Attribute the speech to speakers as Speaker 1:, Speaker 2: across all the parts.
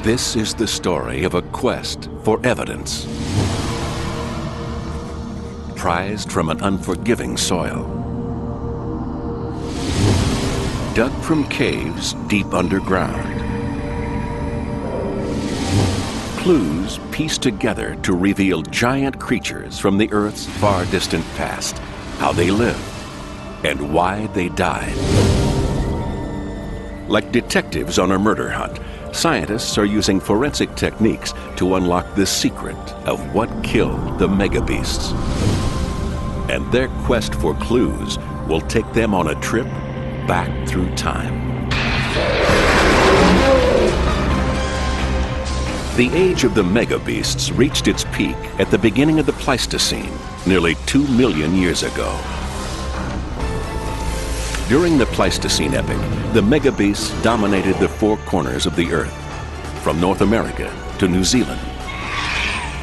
Speaker 1: This is the story of a quest for evidence, prized from an unforgiving soil, dug from caves deep underground. Clues pieced together to reveal giant creatures from the Earth's far distant past, how they lived, and why they died. Like detectives on a murder hunt, scientists are using forensic techniques to unlock the secret of what killed the megabeasts. And their quest for clues will take them on a trip back through time. The age of the megabeasts reached its peak at the beginning of the Pleistocene, nearly 2 million years ago. During the Pleistocene epoch, the megabeasts dominated the four corners of the Earth, from North America to New Zealand.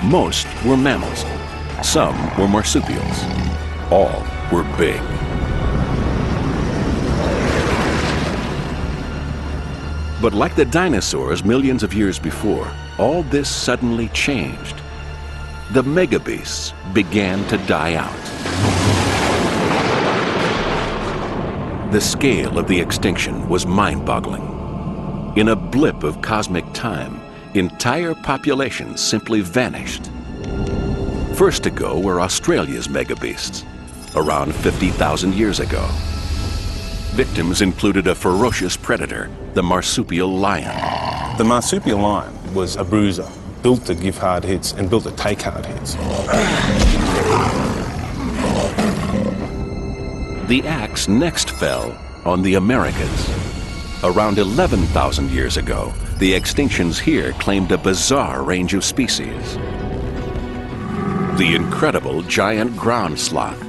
Speaker 1: Most were mammals, some were marsupials, all were big. But like the dinosaurs millions of years before, all this suddenly changed. The megabeasts began to die out. The scale of the extinction was mind-boggling. In a blip of cosmic time, entire populations simply vanished. First to go were Australia's megabeasts, around 50,000 years ago. Victims included a ferocious predator, the marsupial lion.
Speaker 2: The marsupial lion was a bruiser, built to give hard hits and built to take hard hits.
Speaker 1: The axe next fell on the Americas. Around 11,000 years ago, the extinctions here claimed a bizarre range of species. The incredible giant ground sloth,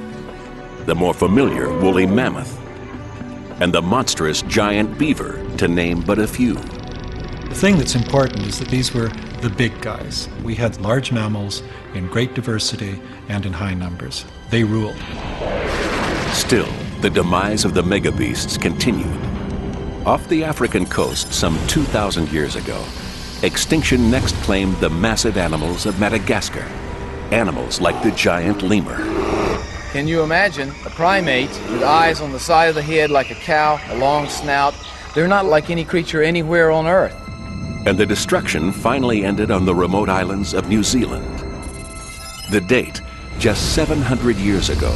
Speaker 1: the more familiar woolly mammoth, and the monstrous giant beaver, to name but a few.
Speaker 3: The thing that's important is that these were the big guys. We had large mammals in great diversity and in high numbers. They ruled.
Speaker 1: Still, the demise of the megabeasts continued. Off the African coast some 2,000 years ago, extinction next claimed the massive animals of Madagascar, animals like the giant lemur.
Speaker 4: Can you imagine a primate with eyes on the side of the head like a cow, a long snout? They're not like any creature anywhere on Earth.
Speaker 1: And the destruction finally ended on the remote islands of New Zealand. The date, just 700 years ago.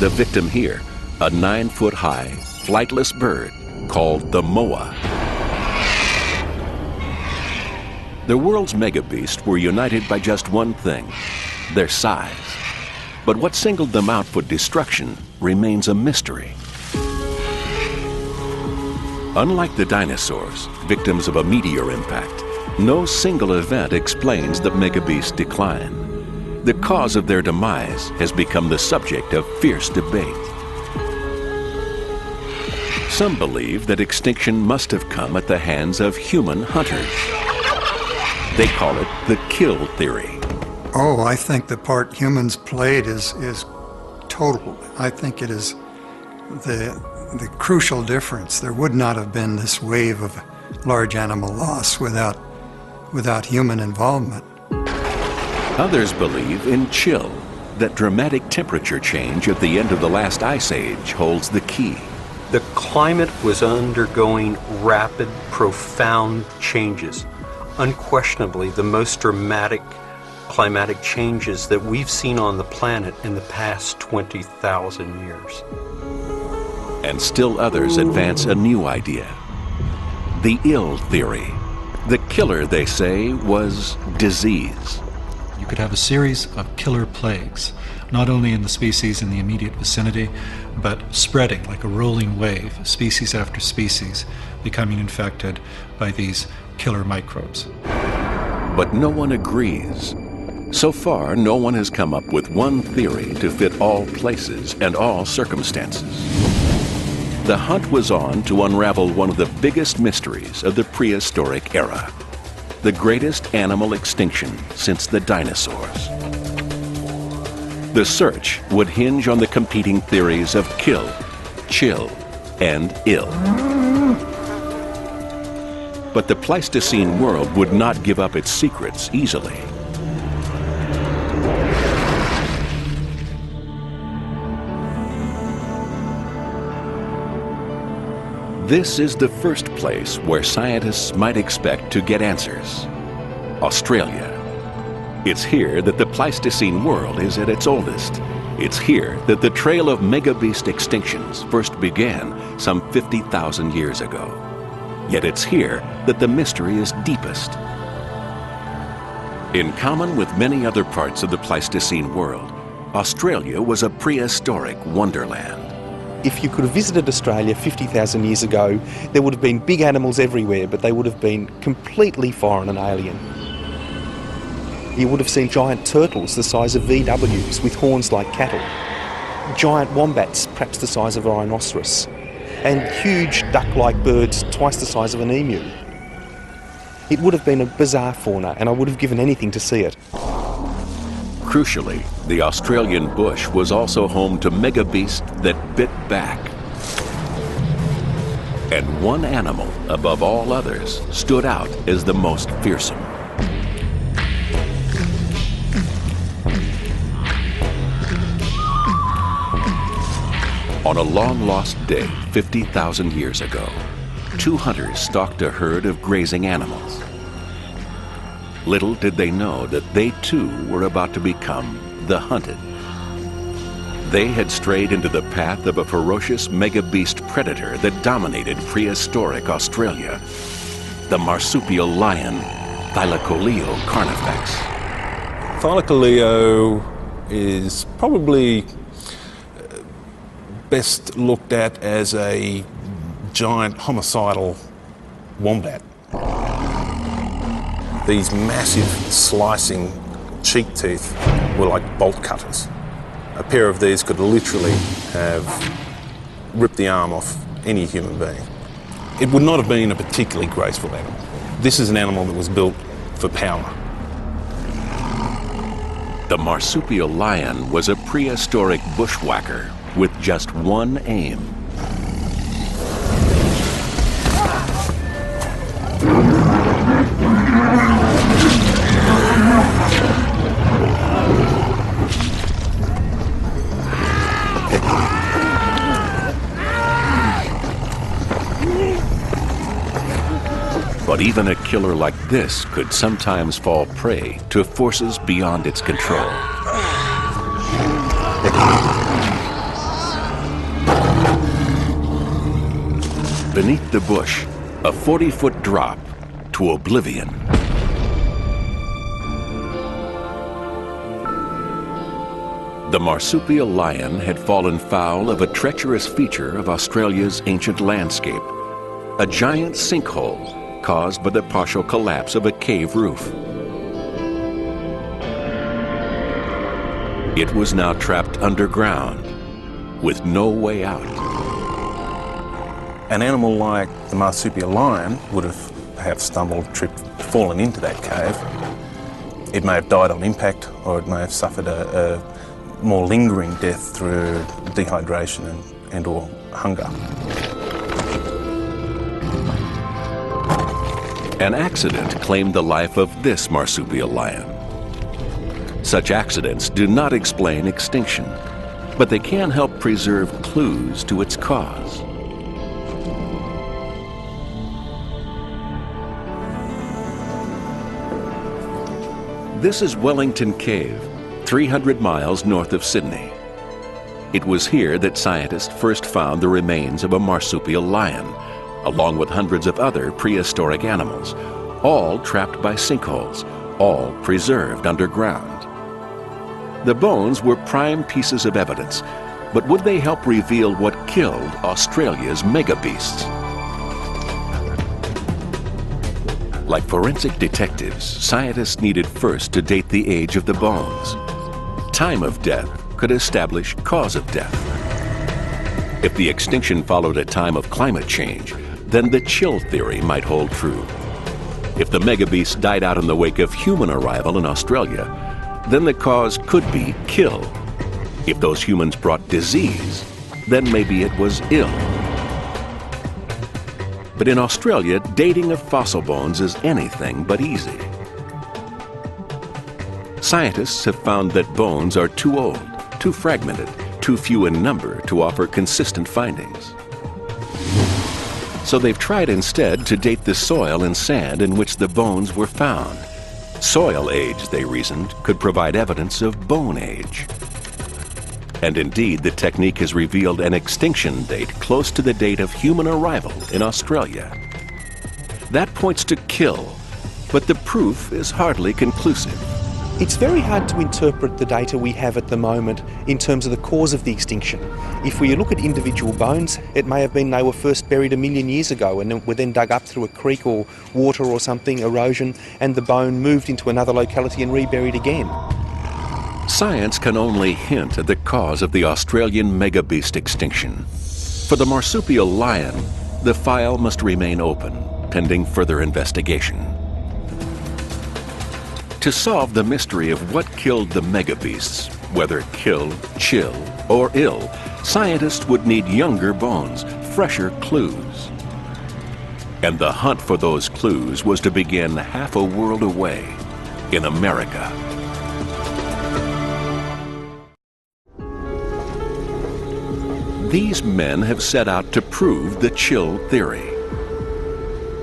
Speaker 1: The victim here, a 9-foot-high, flightless bird called the moa. The world's megabeasts were united by just one thing, their size. But what singled them out for destruction remains a mystery. Unlike the dinosaurs, victims of a meteor impact, no single event explains the megabeast decline. The cause of their demise has become the subject of fierce debate. Some believe that extinction must have come at the hands of human hunters. They call it the kill theory.
Speaker 5: Oh, I think the part humans played is total. I think it is the crucial difference. There would not have been this wave of large animal loss without human involvement.
Speaker 1: Others believe in chill, that dramatic temperature change at the end of the last ice age holds the key.
Speaker 6: The climate was undergoing rapid, profound changes. Unquestionably, the most dramatic climatic changes that we've seen on the planet in the past 20,000 years.
Speaker 1: And still others advance a new idea. The ill theory. The killer, they say, was disease.
Speaker 3: You could have a series of killer plagues, not only in the species in the immediate vicinity, but spreading like a rolling wave, species after species, becoming infected by these killer microbes.
Speaker 1: But no one agrees. So far, no one has come up with one theory to fit all places and all circumstances. The hunt was on to unravel one of the biggest mysteries of the prehistoric era, the greatest animal extinction since the dinosaurs. The search would hinge on the competing theories of kill, chill, and ill. But the Pleistocene world would not give up its secrets easily. This is the first place where scientists might expect to get answers: Australia. It's here that the Pleistocene world is at its oldest. It's here that the trail of megabeast extinctions first began some 50,000 years ago. Yet it's here that the mystery is deepest. In common with many other parts of the Pleistocene world, Australia was a prehistoric wonderland.
Speaker 7: If you could have visited Australia 50,000 years ago, there would have been big animals everywhere, but they would have been completely foreign and alien. You would have seen giant turtles the size of VWs with horns like cattle, giant wombats perhaps the size of a rhinoceros, and huge duck-like birds twice the size of an emu. It would have been a bizarre fauna, and I would have given anything to see it.
Speaker 1: Crucially, the Australian bush was also home to megabeasts that bit back. And one animal, above all others, stood out as the most fearsome. On a long-lost day 50,000 years ago, two hunters stalked a herd of grazing animals. Little did they know that they too were about to become the hunted. They had strayed into the path of a ferocious megabeast predator that dominated prehistoric Australia, the marsupial lion, Thylacoleo carnifex.
Speaker 2: Thylacoleo is probably best looked at as a giant homicidal wombat. These massive slicing cheek teeth were like bolt cutters. A pair of these could literally have ripped the arm off any human being. It would not have been a particularly graceful animal. This is an animal that was built for power.
Speaker 1: The marsupial lion was a prehistoric bushwhacker with just one aim: but even a killer like this could sometimes fall prey to forces beyond its control. Beneath the bush, a 40-foot drop to oblivion. The marsupial lion had fallen foul of a treacherous feature of Australia's ancient landscape, a giant sinkhole caused by the partial collapse of a cave roof. It was now trapped underground with no way out.
Speaker 2: An animal like the marsupial lion would have perhaps stumbled, tripped, fallen into that cave. It may have died on impact, or it may have suffered a more lingering death through dehydration and or hunger.
Speaker 1: An accident claimed the life of this marsupial lion. Such accidents do not explain extinction, but they can help preserve clues to its cause. This is Wellington Cave, 300 miles north of Sydney. It was here that scientists first found the remains of a marsupial lion, along with hundreds of other prehistoric animals, all trapped by sinkholes, all preserved underground. The bones were prime pieces of evidence, but would they help reveal what killed Australia's megabeasts? Like forensic detectives, scientists needed first to date the age of the bones. Time of death could establish cause of death. If the extinction followed a time of climate change, then the chill theory might hold true. If the megabeasts died out in the wake of human arrival in Australia, then the cause could be kill. If those humans brought disease, then maybe it was ill. But in Australia, dating of fossil bones is anything but easy. Scientists have found that bones are too old, too fragmented, too few in number to offer consistent findings. So they've tried instead to date the soil and sand in which the bones were found. Soil age, they reasoned, could provide evidence of bone age. And indeed, the technique has revealed an extinction date close to the date of human arrival in Australia. That points to kill, but the proof is hardly conclusive.
Speaker 7: It's very hard to interpret the data we have at the moment in terms of the cause of the extinction. If we look at individual bones, it may have been they were first buried 1 million years ago and were then dug up through a creek or water or something, erosion, and the bone moved into another locality and reburied again.
Speaker 1: Science can only hint at the cause of the Australian megabeast extinction. For the marsupial lion, the file must remain open, pending further investigation. To solve the mystery of what killed the megabeasts, whether kill, chill, or ill, scientists would need younger bones, fresher clues. And the hunt for those clues was to begin half a world away, in America. These men have set out to prove the chill theory.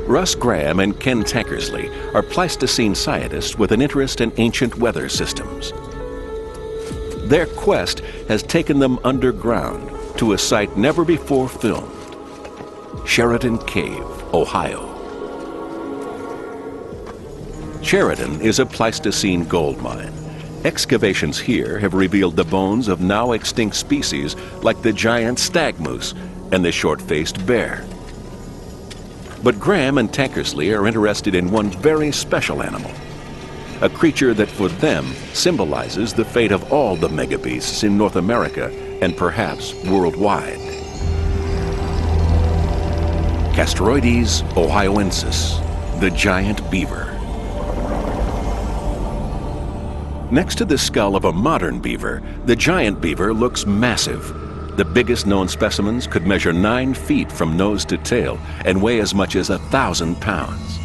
Speaker 1: Russ Graham and Ken Tankersley are Pleistocene scientists with an interest in ancient weather systems. Their quest has taken them underground to a site never before filmed, Sheridan Cave, Ohio. Sheridan is a Pleistocene gold mine. Excavations here have revealed the bones of now extinct species like the giant stag moose and the short-faced bear. But Graham and Tankersley are interested in one very special animal, a creature that for them symbolizes the fate of all the megabeasts in North America and perhaps worldwide. Castroides ohioensis, the giant beaver. Next to the skull of a modern beaver, the giant beaver looks massive. The biggest known specimens could measure 9 feet from nose to tail and weigh as much as 1,000 pounds.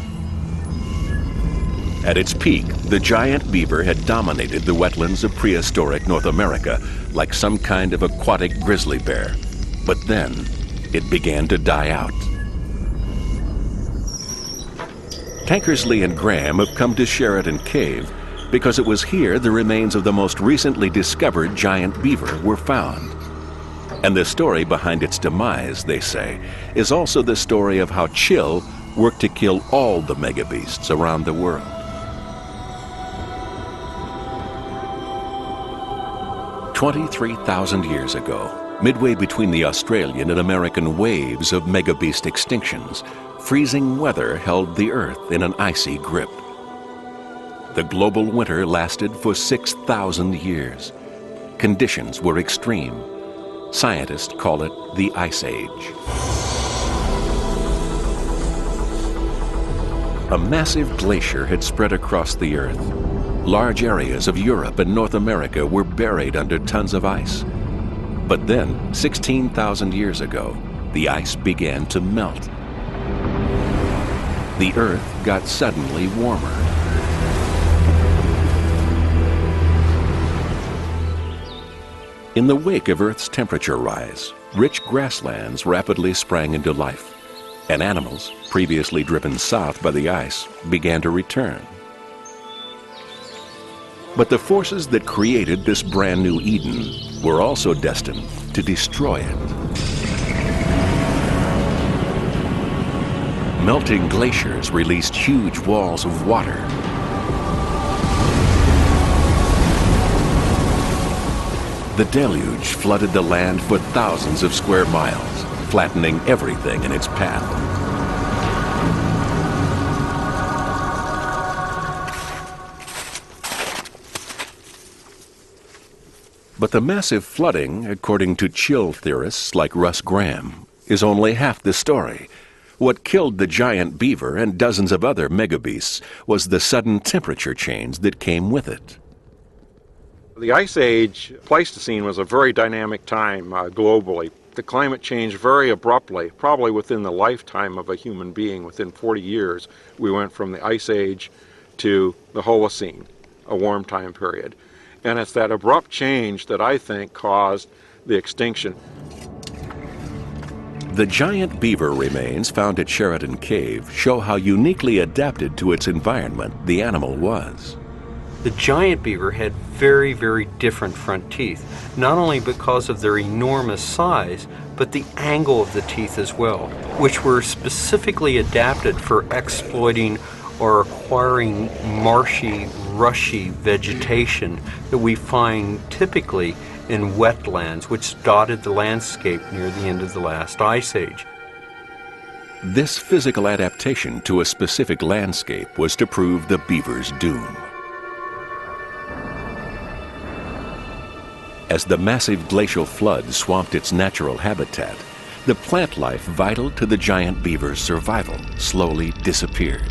Speaker 1: At its peak, the giant beaver had dominated the wetlands of prehistoric North America like some kind of aquatic grizzly bear. But then, it began to die out. Tankersley and Graham have come to Sheridan Cave because it was here the remains of the most recently discovered giant beaver were found. And the story behind its demise, they say, is also the story of how chill worked to kill all the megabeasts around the world. "23,000 years ago, midway between the Australian and American waves of megabeast extinctions, freezing weather held the Earth in an icy grip. The global winter lasted for 6,000 years. Conditions were extreme. Scientists call it the Ice Age. A massive glacier had spread across the Earth. Large areas of Europe and North America were buried under tons of ice. But then, 16,000 years ago, the ice began to melt. The Earth got suddenly warmer. In the wake of Earth's temperature rise, rich grasslands rapidly sprang into life, and animals, previously driven south by the ice, began to return. But the forces that created this brand new Eden were also destined to destroy it. Melting glaciers released huge walls of water. The deluge flooded the land for thousands of square miles, flattening everything in its path. But the massive flooding, according to chill theorists like Russ Graham, is only half the story. What killed the giant beaver and dozens of other megabeasts was the sudden temperature change that came with it.
Speaker 8: The Ice Age, Pleistocene, was a very dynamic time globally. the climate changed very abruptly, probably within the lifetime of a human being. Within 40 years, we went from the Ice Age to the Holocene, a warm time period. And it's that abrupt change that I think caused the extinction.
Speaker 1: The giant beaver remains found at Sheridan Cave show how uniquely adapted to its environment the animal was.
Speaker 6: The giant beaver had very, very different front teeth, not only because of their enormous size, but the angle of the teeth as well, which were specifically adapted for exploiting or acquiring marshy, rushy vegetation that we find typically in wetlands, which dotted the landscape near the end of the last ice age.
Speaker 1: This physical adaptation to a specific landscape was to prove the beaver's doom. As the massive glacial flood swamped its natural habitat, the plant life vital to the giant beaver's survival slowly disappeared.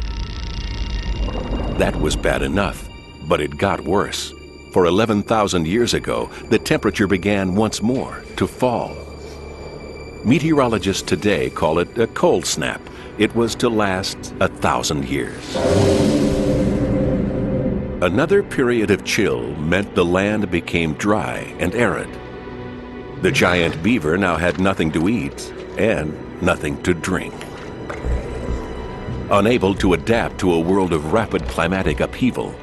Speaker 1: That was bad enough, but it got worse. For 11,000 years ago, the temperature began once more to fall. Meteorologists today call it a cold snap. It was to last 1,000 years. Another period of chill meant the land became dry and arid. The giant beaver now had nothing to eat and nothing to drink. Unable to adapt to a world of rapid climatic upheaval,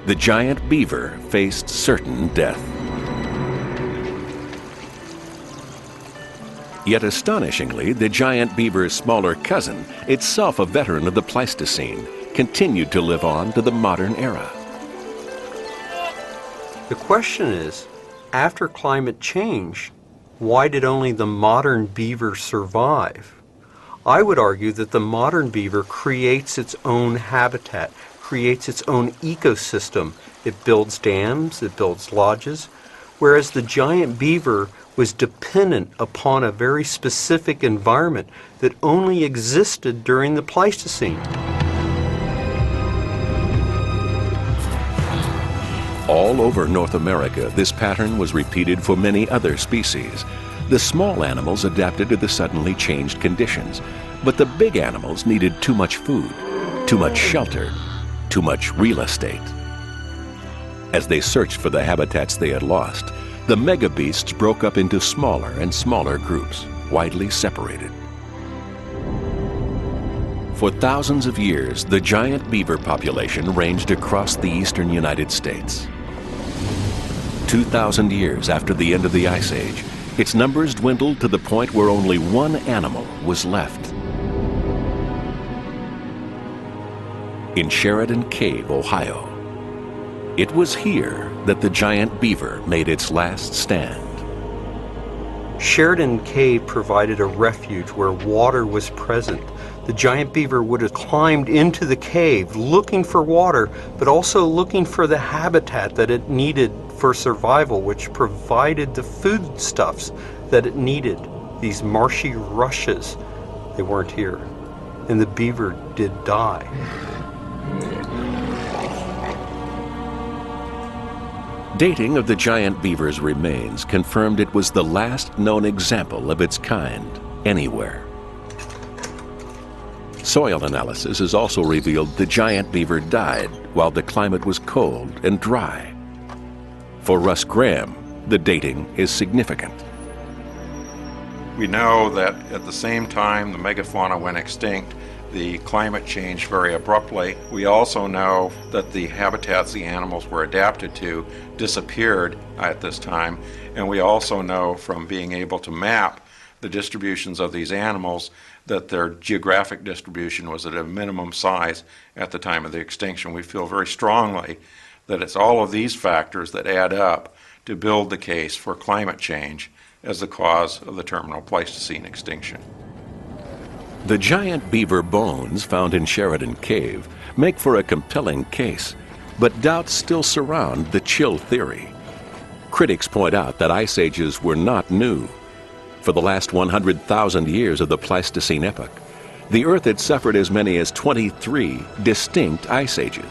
Speaker 1: the giant beaver faced certain death. Yet astonishingly, the giant beaver's smaller cousin, itself a veteran of the Pleistocene, continued to live on to the modern era.
Speaker 6: The question is, after climate change, why did only the modern beaver survive? I would argue that the modern beaver creates its own habitat, creates its own ecosystem. It builds dams, it builds lodges, whereas the giant beaver was dependent upon a very specific environment that only existed during the Pleistocene.
Speaker 1: All over North America, this pattern was repeated for many other species. The small animals adapted to the suddenly changed conditions, but the big animals needed too much food, too much shelter, too much real estate. As they searched for the habitats they had lost, the mega beasts broke up into smaller and smaller groups, widely separated. For thousands of years, the giant beaver population ranged across the eastern United States. 2,000 years after the end of the Ice Age, its numbers dwindled to the point where only one animal was left. In Sheridan Cave, Ohio. It was here that the giant beaver made its last stand.
Speaker 6: Sheridan Cave provided a refuge where water was present. The giant beaver would have climbed into the cave looking for water, but also looking for the habitat that it needed for survival, which provided the foodstuffs that it needed. These marshy rushes, they weren't here. And the beaver did die.
Speaker 1: Dating of the giant beaver's remains confirmed it was the last known example of its kind anywhere. Soil analysis has also revealed the giant beaver died while the climate was cold and dry. For Russ Graham, the dating is significant.
Speaker 8: We know that at the same time the megafauna went extinct, the climate changed very abruptly. We also know that the habitats the animals were adapted to disappeared at this time, and we also know from being able to map the distributions of these animals that their geographic distribution was at a minimum size at the time of the extinction. We feel very strongly that it's all of these factors that add up to build the case for climate change as the cause of the terminal Pleistocene extinction.
Speaker 1: The giant beaver bones found in Sheridan Cave make for a compelling case, but doubts still surround the chill theory. Critics point out that ice ages were not new. For the last 100,000 years of the Pleistocene epoch, the Earth had suffered as many as 23 distinct ice ages.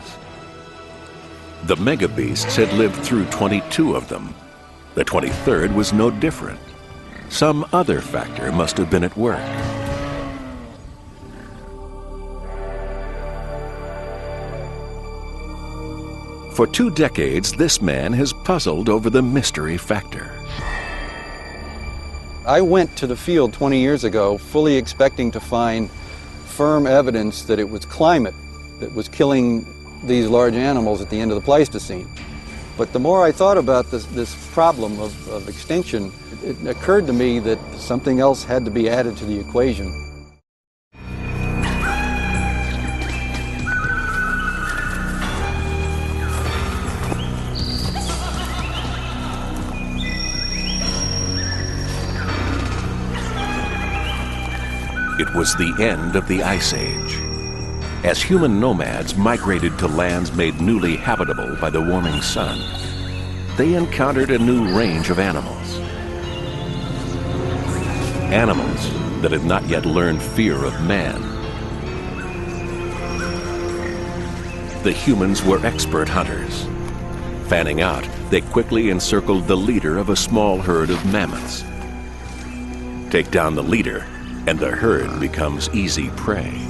Speaker 1: The megabeasts had lived through 22 of them. The 23rd was no different. some other factor must have been at work. For 2 decades, this man has puzzled over the mystery factor.
Speaker 9: I went to the field 20 years ago fully expecting to find firm evidence that it was climate that was killing these large animals at the end of the Pleistocene. But the more I thought about this problem of extinction, it occurred to me that something else had to be added to the equation.
Speaker 1: It was the end of the Ice Age. As human nomads migrated to lands made newly habitable by the warming sun, they encountered a new range of animals. Animals that had not yet learned fear of man. The humans were expert hunters. Fanning out, they quickly encircled the leader of a small herd of mammoths. Take down the leader, and the herd becomes easy prey.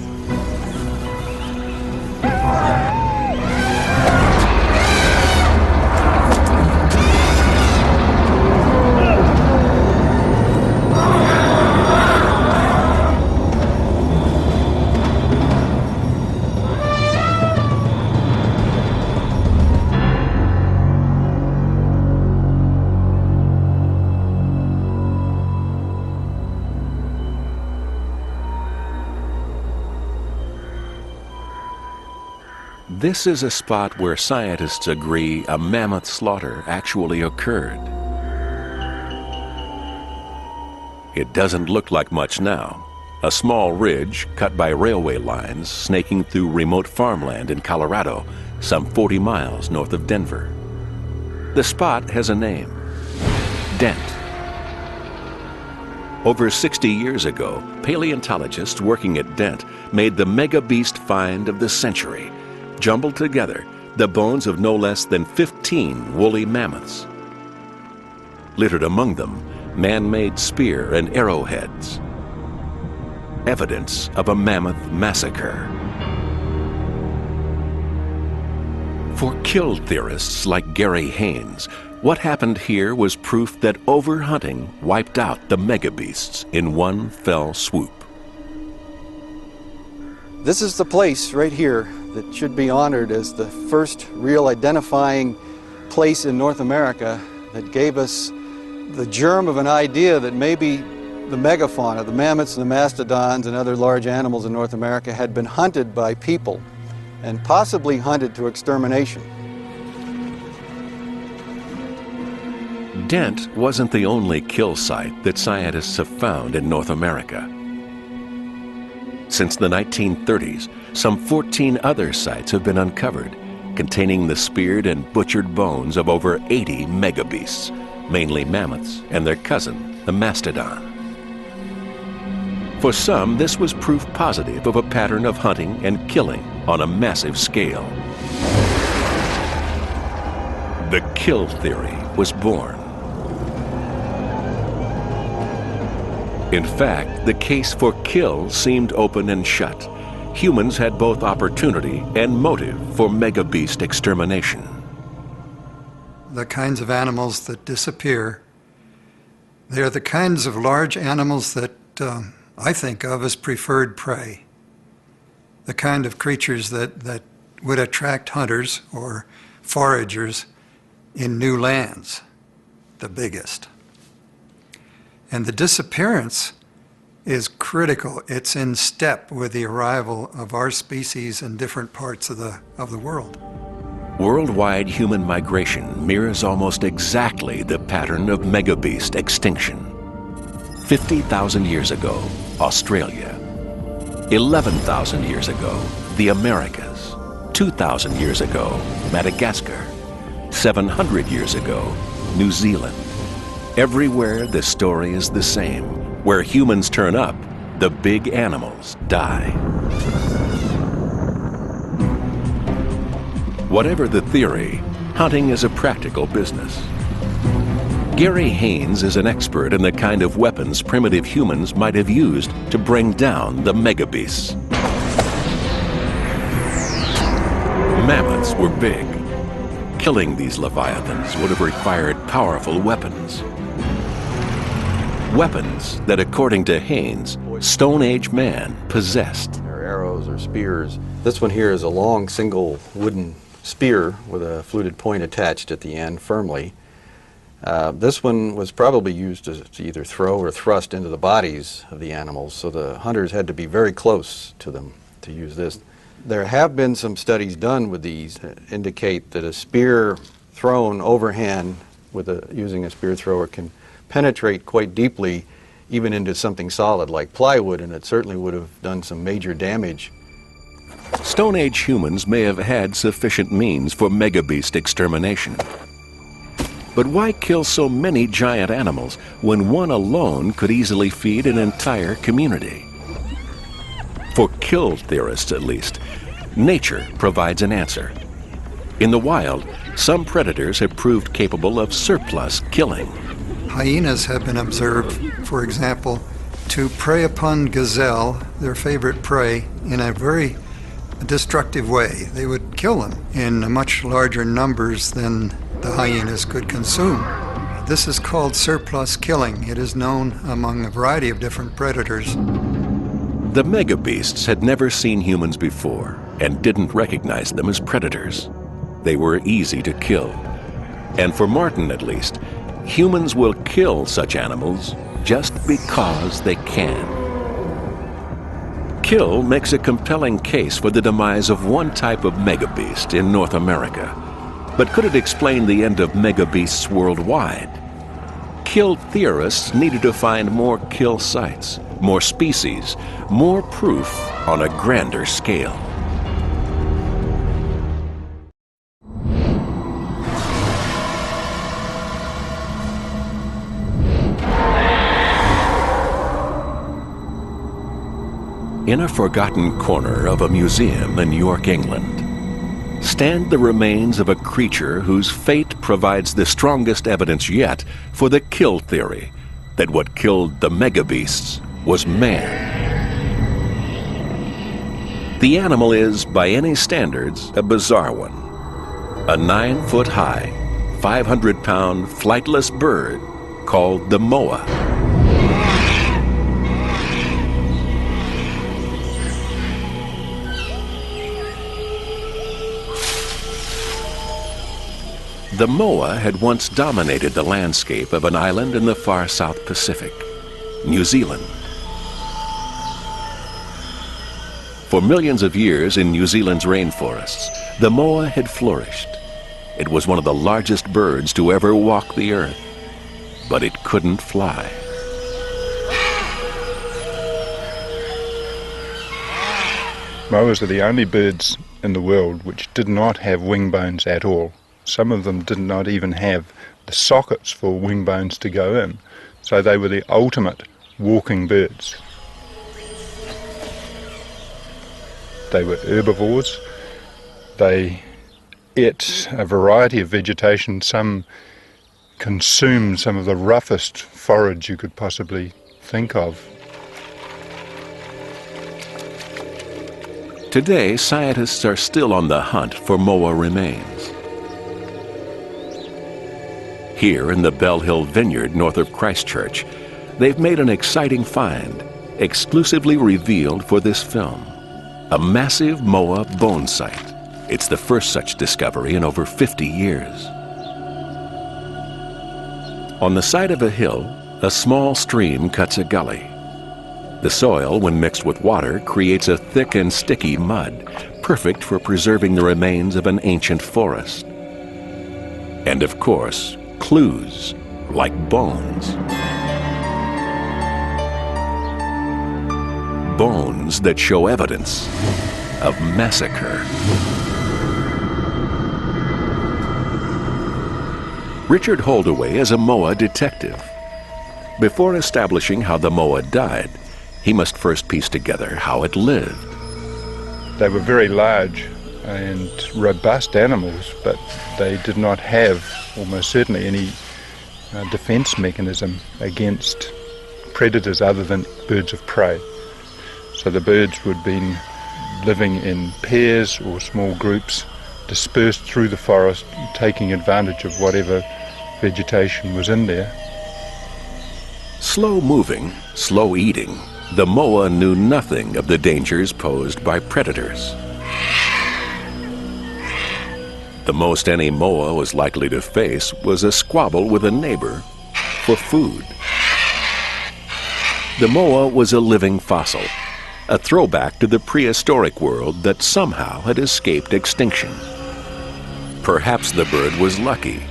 Speaker 1: This is a spot where scientists agree a mammoth slaughter actually occurred. It doesn't look like much now. A small ridge cut by railway lines snaking through remote farmland in Colorado, some 40 miles north of Denver. The spot has a name: Dent. Over 60 years ago, paleontologists working at Dent made the mega beast find of the century. Jumbled together the bones of no less than 15 woolly mammoths. Littered among them, man-made spear and arrowheads. Evidence of a mammoth massacre. For kill theorists like Gary Haynes, what happened here was proof that overhunting wiped out the megabeasts in one fell swoop.
Speaker 9: This is the place right here that should be honored as the first real identifying place in North America that gave us the germ of an idea that maybe the megafauna, the mammoths and the mastodons and other large animals in North America, had been hunted by people and possibly hunted to extermination.
Speaker 1: Dent wasn't the only kill site that scientists have found in North America. Since the 1930s, some 14 other sites have been uncovered, containing the speared and butchered bones of over 80 megabeasts, mainly mammoths and their cousin, the mastodon. For some, this was proof positive of a pattern of hunting and killing on a massive scale. The kill theory was born. In fact, the case for kill seemed open and shut. Humans had both opportunity and motive for megabeast extermination.
Speaker 5: The kinds of animals that disappear, they're the kinds of large animals that I think of as preferred prey. The kind of creatures that would attract hunters or foragers in new lands, the biggest. And the disappearance is critical. It's in step with the arrival of our species in different parts of the world.
Speaker 1: Worldwide human migration mirrors almost exactly the pattern of megabeast extinction. 50,000 years ago, Australia. 11,000 years ago, the Americas. 2,000 years ago, Madagascar. 700 years ago, New Zealand. Everywhere the story is the same. Where humans turn up, the big animals die. Whatever the theory, hunting is a practical business. Gary Haynes is an expert in the kind of weapons primitive humans might have used to bring down the megabeasts. Mammoths were big. Killing these leviathans would have required powerful weapons. Weapons that, according to Haynes, Stone Age man possessed.
Speaker 9: They're arrows or spears. This one here is a long single wooden spear with a fluted point attached at the end firmly. This one was probably used to either throw or thrust into the bodies of the animals, so the hunters had to be very close to them to use this. There have been some studies done with these that indicate that a spear thrown overhand using a spear thrower can penetrate quite deeply even into something solid like plywood, and it certainly would have done some major damage.
Speaker 1: Stone Age humans may have had sufficient means for megabeast extermination. But why kill so many giant animals when one alone could easily feed an entire community? For kill theorists, at least, nature provides an answer. In the wild, some predators have proved capable of surplus killing.
Speaker 5: Hyenas have been observed, for example, to prey upon gazelle, their favorite prey, in a very destructive way. They would kill them in much larger numbers than the hyenas could consume. This is called surplus killing. It is known among a variety of different predators.
Speaker 1: The megabeasts had never seen humans before and didn't recognize them as predators. They were easy to kill. And for Martin, at least, humans will kill such animals just because they can. Kill makes a compelling case for the demise of one type of megabeast in North America. But could it explain the end of megabeasts worldwide? Kill theorists needed to find more kill sites, more species, more proof on a grander scale. In a forgotten corner of a museum in York, England, stand the remains of a creature whose fate provides the strongest evidence yet for the kill theory that what killed the megabeasts was man. The animal is, by any standards, a bizarre one. A 9-foot-high, 500-pound flightless bird called the moa. The moa had once dominated the landscape of an island in the far South Pacific, New Zealand. For millions of years in New Zealand's rainforests, the moa had flourished. It was one of the largest birds to ever walk the earth, but it couldn't fly.
Speaker 10: Moas are the only birds in the world which did not have wing bones at all. Some of them did not even have the sockets for wing bones to go in, so they were the ultimate walking birds. They were herbivores. They ate a variety of vegetation. Some consumed some of the roughest forage you could possibly think of.
Speaker 1: Today, scientists are still on the hunt for moa remains. Here in the Bell Hill Vineyard north of Christchurch, they've made an exciting find, exclusively revealed for this film. A massive moa bone site. It's the first such discovery in over 50 years. On the side of a hill, a small stream cuts a gully. The soil, when mixed with water, creates a thick and sticky mud, perfect for preserving the remains of an ancient forest. And of course, clues, like bones. Bones that show evidence of massacre. Richard Holdaway is a moa detective. Before establishing how the moa died, he must first piece together how it lived.
Speaker 10: They were very large and robust animals, but they did not have almost certainly any defence mechanism against predators other than birds of prey. So the birds would have been living in pairs or small groups, dispersed through the forest, taking advantage of whatever vegetation was in there.
Speaker 1: Slow moving, slow eating, the moa knew nothing of the dangers posed by predators. The most any moa was likely to face was a squabble with a neighbor for food. The moa was a living fossil, a throwback to the prehistoric world that somehow had escaped extinction. Perhaps the bird was lucky.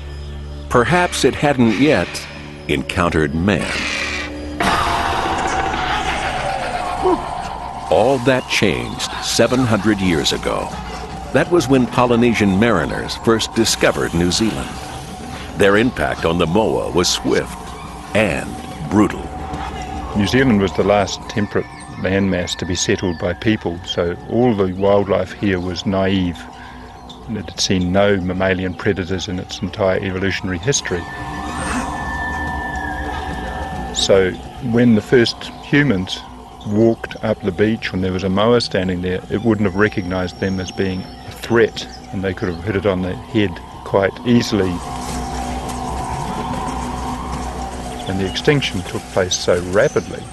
Speaker 1: Perhaps it hadn't yet encountered man. All that changed 700 years ago. That was when Polynesian mariners first discovered New Zealand. Their impact on the moa was swift and brutal.
Speaker 10: New Zealand was the last temperate landmass to be settled by people, so all the wildlife here was naive. It had seen no mammalian predators in its entire evolutionary history. So when the first humans walked up the beach when there was a moa standing there, it wouldn't have recognised them as being a threat, and they could have hit it on the head quite easily. And the extinction took place so rapidly,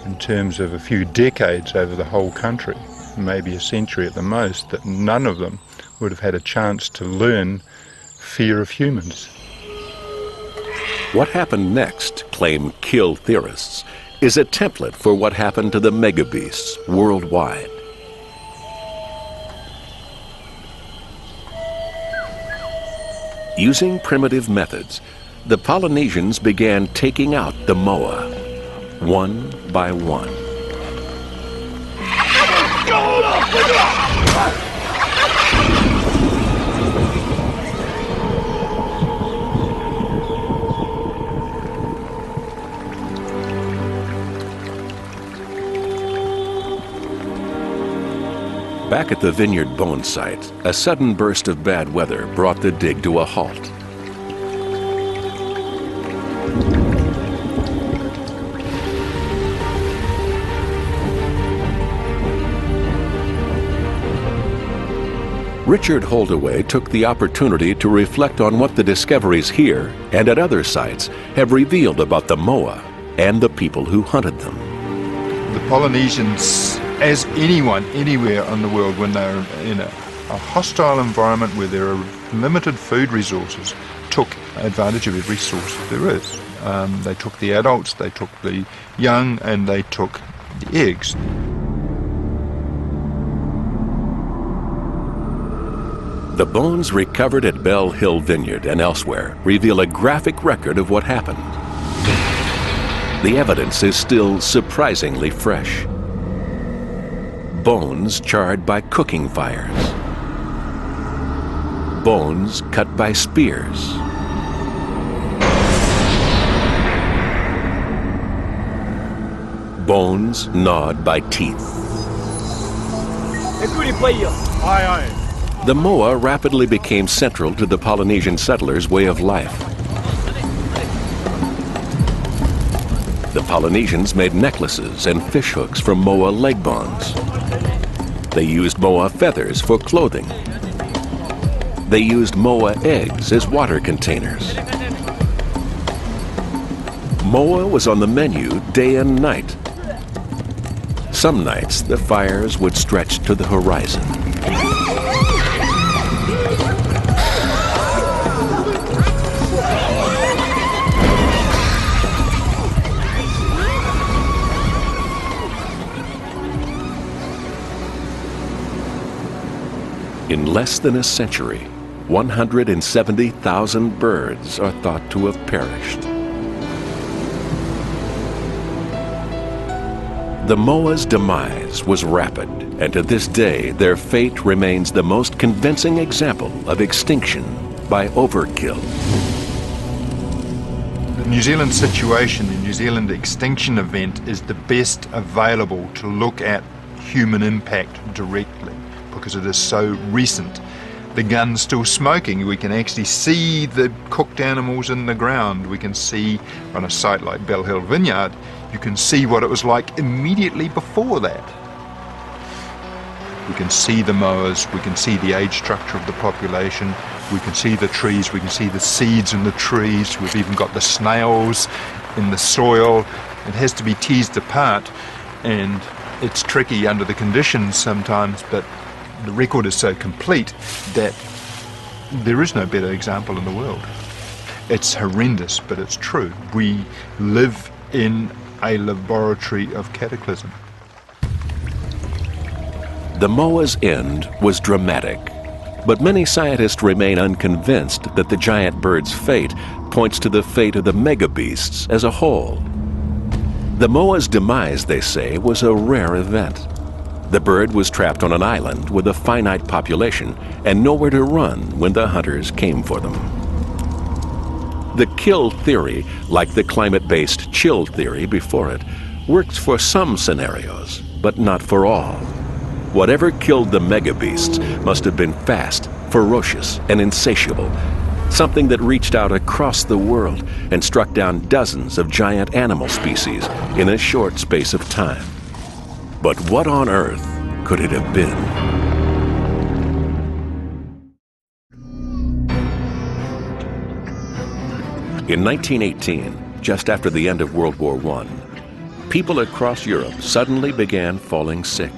Speaker 10: in terms of a few decades over the whole country, maybe a century at the most, that none of them would have had a chance to learn fear of humans.
Speaker 1: What happened next, claim kill theorists, is a template for what happened to the megabeasts worldwide. Using primitive methods, the Polynesians began taking out the moa, one by one. Back at the Vineyard Bone site, a sudden burst of bad weather brought the dig to a halt. Richard Holdaway took the opportunity to reflect on what the discoveries here and at other sites have revealed about the moa and the people who hunted them.
Speaker 10: The Polynesians, as anyone anywhere in the world, when they're in a hostile environment where there are limited food resources, took advantage of every source there is. They took the adults, they took the young, and they took the eggs.
Speaker 1: The bones recovered at Bell Hill Vineyard and elsewhere reveal a graphic record of what happened. The evidence is still surprisingly fresh. Bones charred by cooking fires. Bones cut by spears. Bones gnawed by teeth. The moa rapidly became central to the Polynesian settlers' way of life. The Polynesians made necklaces and fish hooks from moa leg bones. They used moa feathers for clothing. They used moa eggs as water containers. Moa was on the menu day and night. Some nights the fires would stretch to the horizon. In less than a century, 170,000 birds are thought to have perished. The moa's demise was rapid, and to this day, their fate remains the most convincing example of extinction by overkill.
Speaker 10: The New Zealand situation, the New Zealand extinction event, is the best available to look at human impact directly, because it is so recent. the gun still smoking. We can actually see the cooked animals in the ground. We can see on a site like Bell Hill Vineyard, you can see what it was like immediately before that. We can see the mowers, we can see the age structure of the population, we can see the trees, we can see the seeds in the trees, we've even got the snails in the soil. It has to be teased apart, and it's tricky under the conditions sometimes, but the record is so complete that there is no better example in the world. It's horrendous, but it's true. We live in a laboratory of cataclysm.
Speaker 1: The moa's end was dramatic, but many scientists remain unconvinced that the giant bird's fate points to the fate of the megabeasts as a whole. The moa's demise, they say, was a rare event. The bird was trapped on an island with a finite population and nowhere to run when the hunters came for them. The kill theory, like the climate-based chill theory before it, works for some scenarios, but not for all. Whatever killed the megabeasts must have been fast, ferocious, and insatiable, something that reached out across the world and struck down dozens of giant animal species in a short space of time. But what on earth could it have been? In 1918, just after the end of World War I, people across Europe suddenly began falling sick.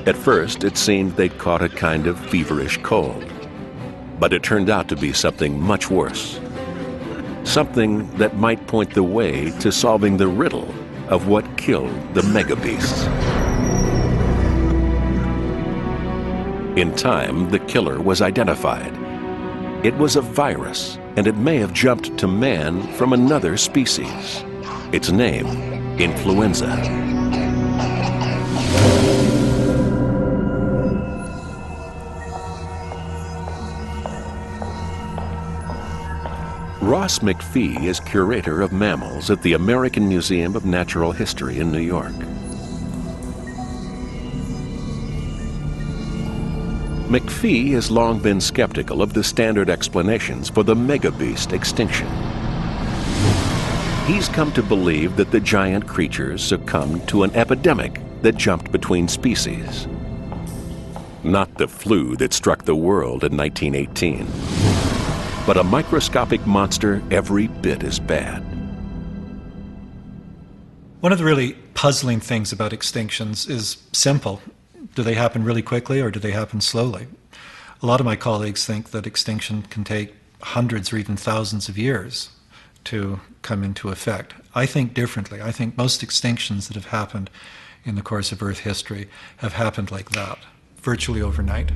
Speaker 1: At first, it seemed they'd caught a kind of feverish cold. But it turned out to be something much worse. Something that might point the way to solving the riddle of what killed the megabeasts. In time, the killer was identified. It was a virus, and it may have jumped to man from another species. Its name, influenza. Ross McPhee is curator of mammals at the American Museum of Natural History in New York. McPhee has long been skeptical of the standard explanations for the megabeast extinction. He's come to believe that the giant creatures succumbed to an epidemic that jumped between species. Not the flu that struck the world in 1918. But a microscopic monster every bit as bad.
Speaker 3: One of the really puzzling things about extinctions is simple. Do they happen really quickly or do they happen slowly? A lot of my colleagues think that extinction can take hundreds or even thousands of years to come into effect. I think differently. I think most extinctions that have happened in the course of Earth history have happened like that, virtually overnight.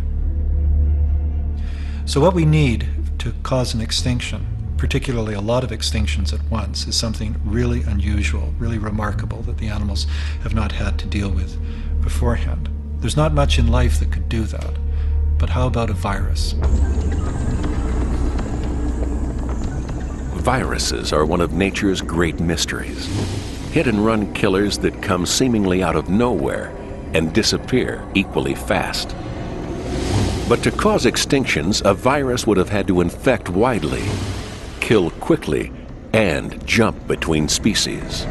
Speaker 3: So what we need to cause an extinction, particularly a lot of extinctions at once, is something really unusual, really remarkable that the animals have not had to deal with beforehand. There's not much in life that could do that, but how about a virus?
Speaker 1: Viruses are one of nature's great mysteries. Hit-and-run killers that come seemingly out of nowhere and disappear equally fast. But to cause extinctions, a virus would have had to infect widely, kill quickly, and jump between species.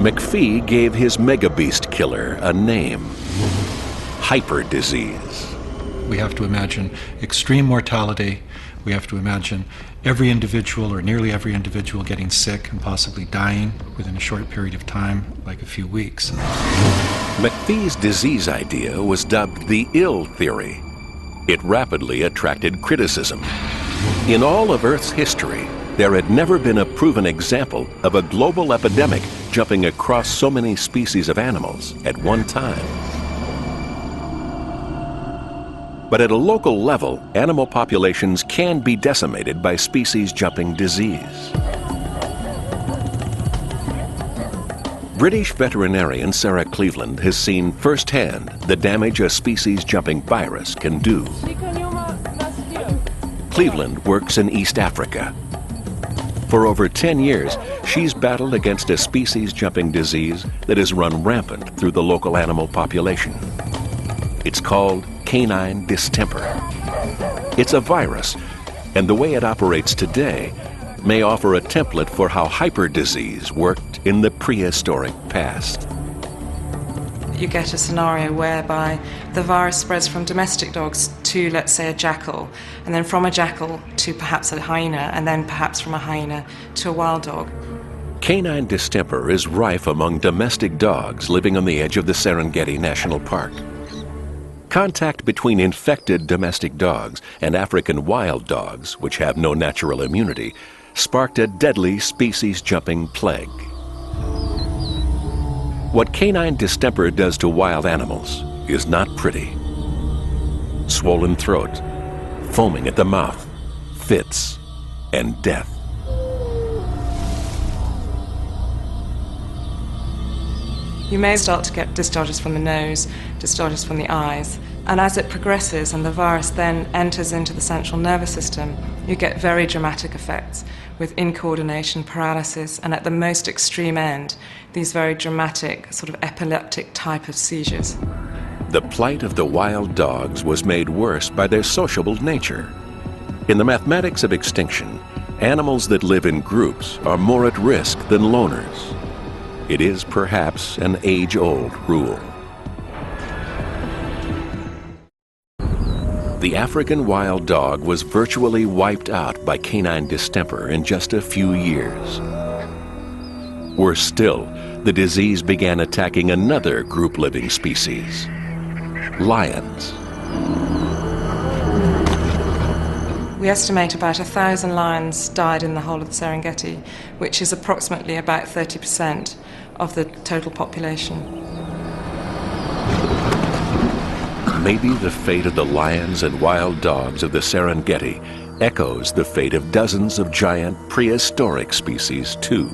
Speaker 1: McPhee gave his megabeast killer a name: hyperdisease.
Speaker 3: We have to imagine extreme mortality. We have to imagine every individual or nearly every individual getting sick and possibly dying within a short period of time, like a few weeks.
Speaker 1: McPhee's disease idea was dubbed the ill theory. It rapidly attracted criticism. In all of Earth's history, there had never been a proven example of a global epidemic jumping across so many species of animals at one time. But at a local level, animal populations can be decimated by species-jumping disease. British veterinarian Sarah Cleveland has seen firsthand the damage a species-jumping virus can do. Cleveland works in East Africa. For over 10 years, she's battled against a species-jumping disease that has run rampant through the local animal population. It's called canine distemper. It's a virus, and the way it operates today may offer a template for how hyperdisease worked in the prehistoric past.
Speaker 11: You get a scenario whereby the virus spreads from domestic dogs to, let's say, a jackal, and then from a jackal to perhaps a hyena, and then perhaps from a hyena to a wild dog.
Speaker 1: Canine distemper is rife among domestic dogs living on the edge of the Serengeti National Park. Contact between infected domestic dogs and African wild dogs, which have no natural immunity, sparked a deadly species-jumping plague. What canine distemper does to wild animals is not pretty. Swollen throat, foaming at the mouth, fits, and death.
Speaker 11: You may start to get discharges from the nose, discharges from the eyes, and as it progresses and the virus then enters into the central nervous system, you get very dramatic effects with incoordination, paralysis, and at the most extreme end, these very dramatic, sort of epileptic type of seizures.
Speaker 1: The plight of the wild dogs was made worse by their sociable nature. In the mathematics of extinction, animals that live in groups are more at risk than loners. It is perhaps an age-old rule. The African wild dog was virtually wiped out by canine distemper in just a few years. Worse still, the disease began attacking another group-living species, lions.
Speaker 11: We estimate about 1,000 lions died in the whole of the Serengeti, which is approximately about 30% of the total population.
Speaker 1: Maybe the fate of the lions and wild dogs of the Serengeti echoes the fate of dozens of giant prehistoric species too.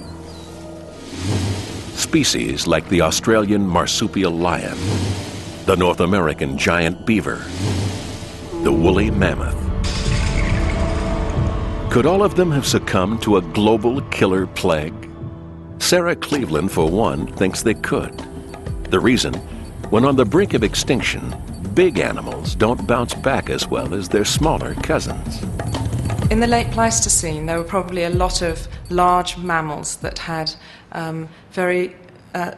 Speaker 1: Species like the Australian marsupial lion, the North American giant beaver, the woolly mammoth. Could all of them have succumbed to a global killer plague? Sarah Cleveland, for one, thinks they could. The reason, when on the brink of extinction, big animals don't bounce back as well as their smaller cousins.
Speaker 11: In the late Pleistocene, there were probably a lot of large mammals that had very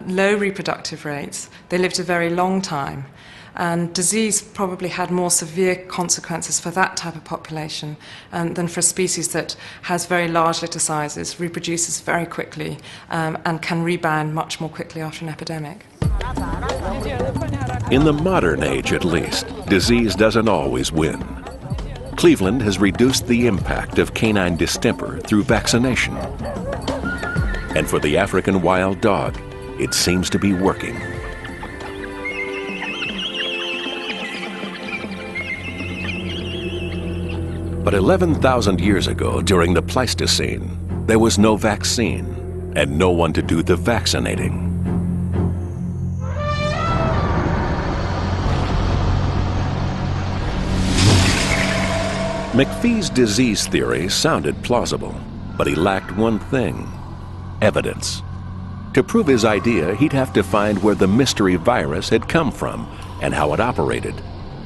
Speaker 11: low reproductive rates. They lived a very long time. And disease probably had more severe consequences for that type of population than for a species that has very large litter sizes, reproduces very quickly, and can rebound much more quickly after an epidemic.
Speaker 1: In the modern age, at least, disease doesn't always win. Cleveland has reduced the impact of canine distemper through vaccination. And for the African wild dog, it seems to be working. But 11,000 years ago, during the Pleistocene, there was no vaccine and no one to do the vaccinating. McPhee's disease theory sounded plausible, but he lacked one thing: evidence. To prove his idea, he'd have to find where the mystery virus had come from and how it operated.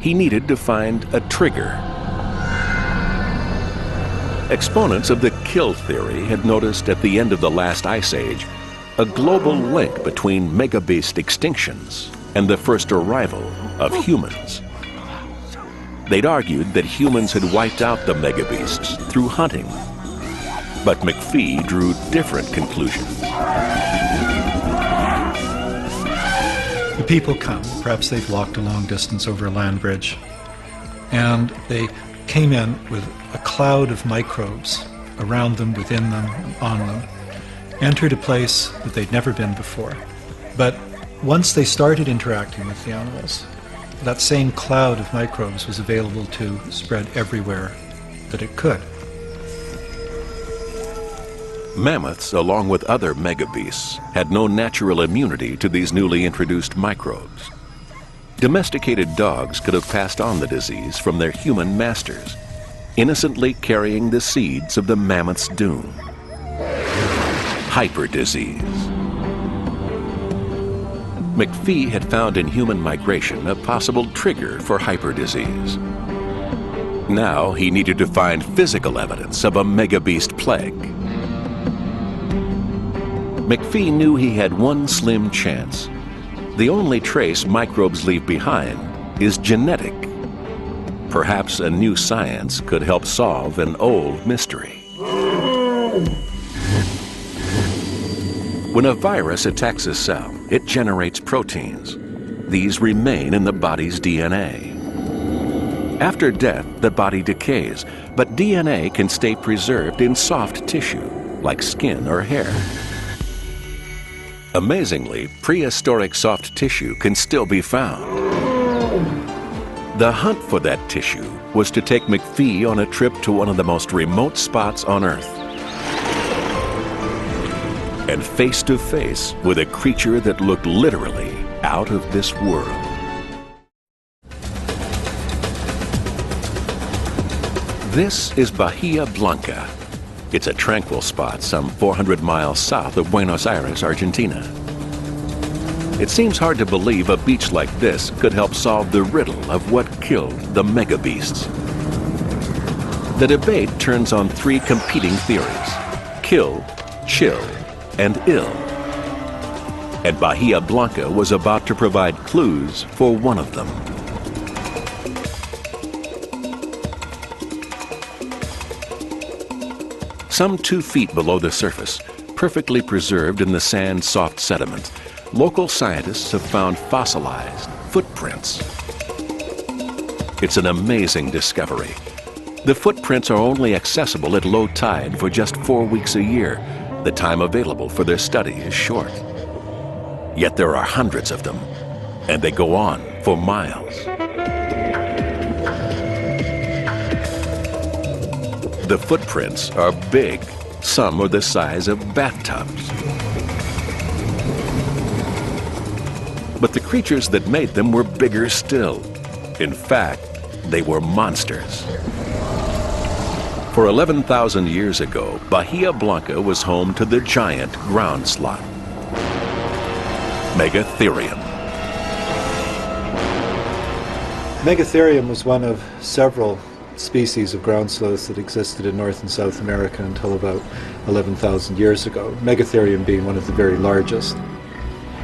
Speaker 1: He needed to find a trigger. Exponents of the kill theory had noticed at the end of the last ice age a global link between megabeast extinctions and the first arrival of humans. They'd argued that humans had wiped out the megabeasts through hunting. But McPhee drew different conclusions.
Speaker 3: The people come, perhaps they've walked a long distance over a land bridge, and they came in with a cloud of microbes around them, within them, on them, entered a place that they'd never been before. But once they started interacting with the animals, that same cloud of microbes was available to spread everywhere that it could.
Speaker 1: Mammoths, along with other megabeasts, had no natural immunity to these newly introduced microbes. Domesticated dogs could have passed on the disease from their human masters, innocently carrying the seeds of the mammoth's doom. Hyperdisease. McPhee had found in human migration a possible trigger for hyperdisease. Now he needed to find physical evidence of a megabeast plague. McPhee knew he had one slim chance. The only trace microbes leave behind is genetic. Perhaps a new science could help solve an old mystery. When a virus attacks a cell, it generates proteins. These remain in the body's DNA. After death, the body decays, but DNA can stay preserved in soft tissue, like skin or hair. Amazingly, prehistoric soft tissue can still be found. The hunt for that tissue was to take McPhee on a trip to one of the most remote spots on Earth. And face to face with a creature that looked literally out of this world. This is Bahia Blanca. It's a tranquil spot some 400 miles south of Buenos Aires, Argentina. It seems hard to believe a beach like this could help solve the riddle of what killed the megabeasts. The debate turns on three competing theories: kill, chill, and ill. And Bahia Blanca was about to provide clues for one of them. Some 2 feet below the surface, perfectly preserved in the sand's soft sediment, local scientists have found fossilized footprints. It's an amazing discovery. The footprints are only accessible at low tide for just 4 weeks a year. The time available for their study is short. Yet there are hundreds of them, and they go on for miles. The footprints are big. Some are the size of bathtubs. But the creatures that made them were bigger still. In fact, they were monsters. For 11,000 years ago, Bahia Blanca was home to the giant ground sloth, Megatherium.
Speaker 3: Megatherium was one of several species of ground sloths that existed in North and South America until about 11,000 years ago, Megatherium being one of the very largest.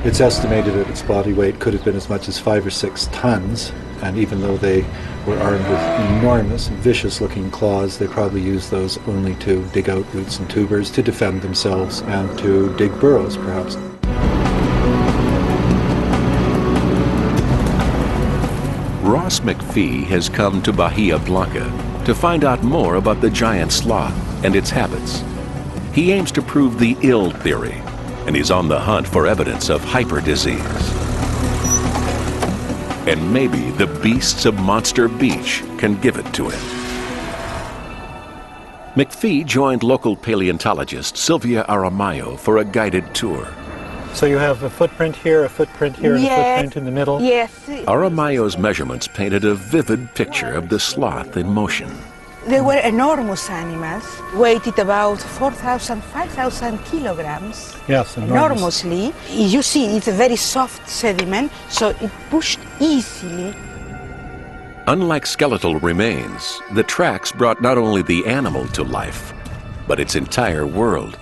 Speaker 3: It's estimated that its body weight could have been as much as 5 or 6 tons, and even though they were armed with enormous, vicious-looking claws, they probably used those only to dig out roots and tubers, to defend themselves, and to dig burrows, perhaps.
Speaker 1: Ross McPhee has come to Bahia Blanca to find out more about the giant sloth and its habits. He aims to prove the ill theory, and he's on the hunt for evidence of hyperdisease. And maybe the beasts of Monster Beach can give it to him. McPhee joined local paleontologist Sylvia Aramayo for a guided tour.
Speaker 3: So you have a footprint here, a footprint here, and a footprint in the middle?
Speaker 12: Yes.
Speaker 1: Aramayo's measurements painted a vivid picture of the sloth in motion.
Speaker 12: They were enormous animals, weighted about 4,000, 5,000 kilograms.
Speaker 3: Yes, enormous.
Speaker 12: Enormously. You see, it's a very soft sediment, so it pushed easily.
Speaker 1: Unlike skeletal remains, the tracks brought not only the animal to life, but its entire world.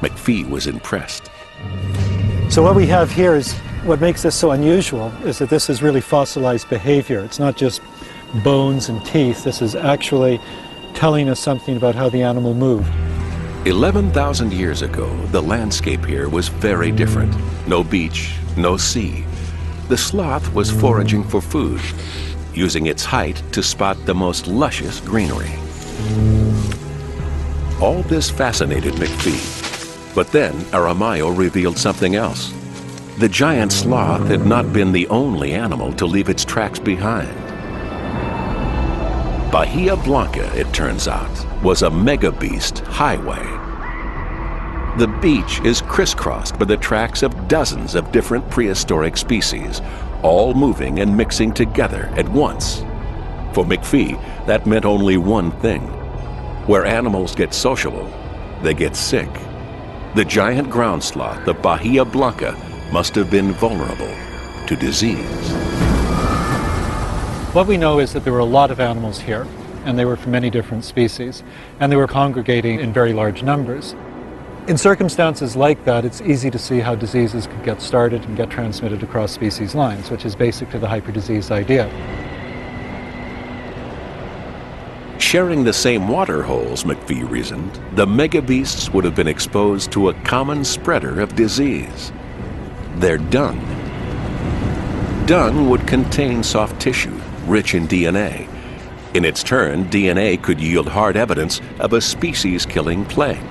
Speaker 1: McPhee was impressed.
Speaker 3: So what we have here is, what makes this so unusual is that this is really fossilized behavior. It's not just bones and teeth. This is actually telling us something about how the animal moved.
Speaker 1: 11,000 years ago, the landscape here was very different. No beach, no sea. The sloth was foraging for food, using its height to spot the most luscious greenery. All this fascinated McPhee. But then Aramayo revealed something else. The giant sloth had not been the only animal to leave its tracks behind. Bahia Blanca, it turns out, was a megabeast highway. The beach is crisscrossed by the tracks of dozens of different prehistoric species, all moving and mixing together at once. For McPhee, that meant only one thing. Where animals get sociable, they get sick. The giant ground sloth of Bahia Blanca must have been vulnerable to disease.
Speaker 3: What we know is that there were a lot of animals here, and they were from many different species, and they were congregating in very large numbers. In circumstances like that, it's easy to see how diseases could get started and get transmitted across species lines, which is basic to the hyperdisease idea.
Speaker 1: Sharing the same water holes, McPhee reasoned, the megabeasts would have been exposed to a common spreader of disease: their dung. Dung would contain soft tissue, rich in DNA. In its turn, DNA could yield hard evidence of a species-killing plague.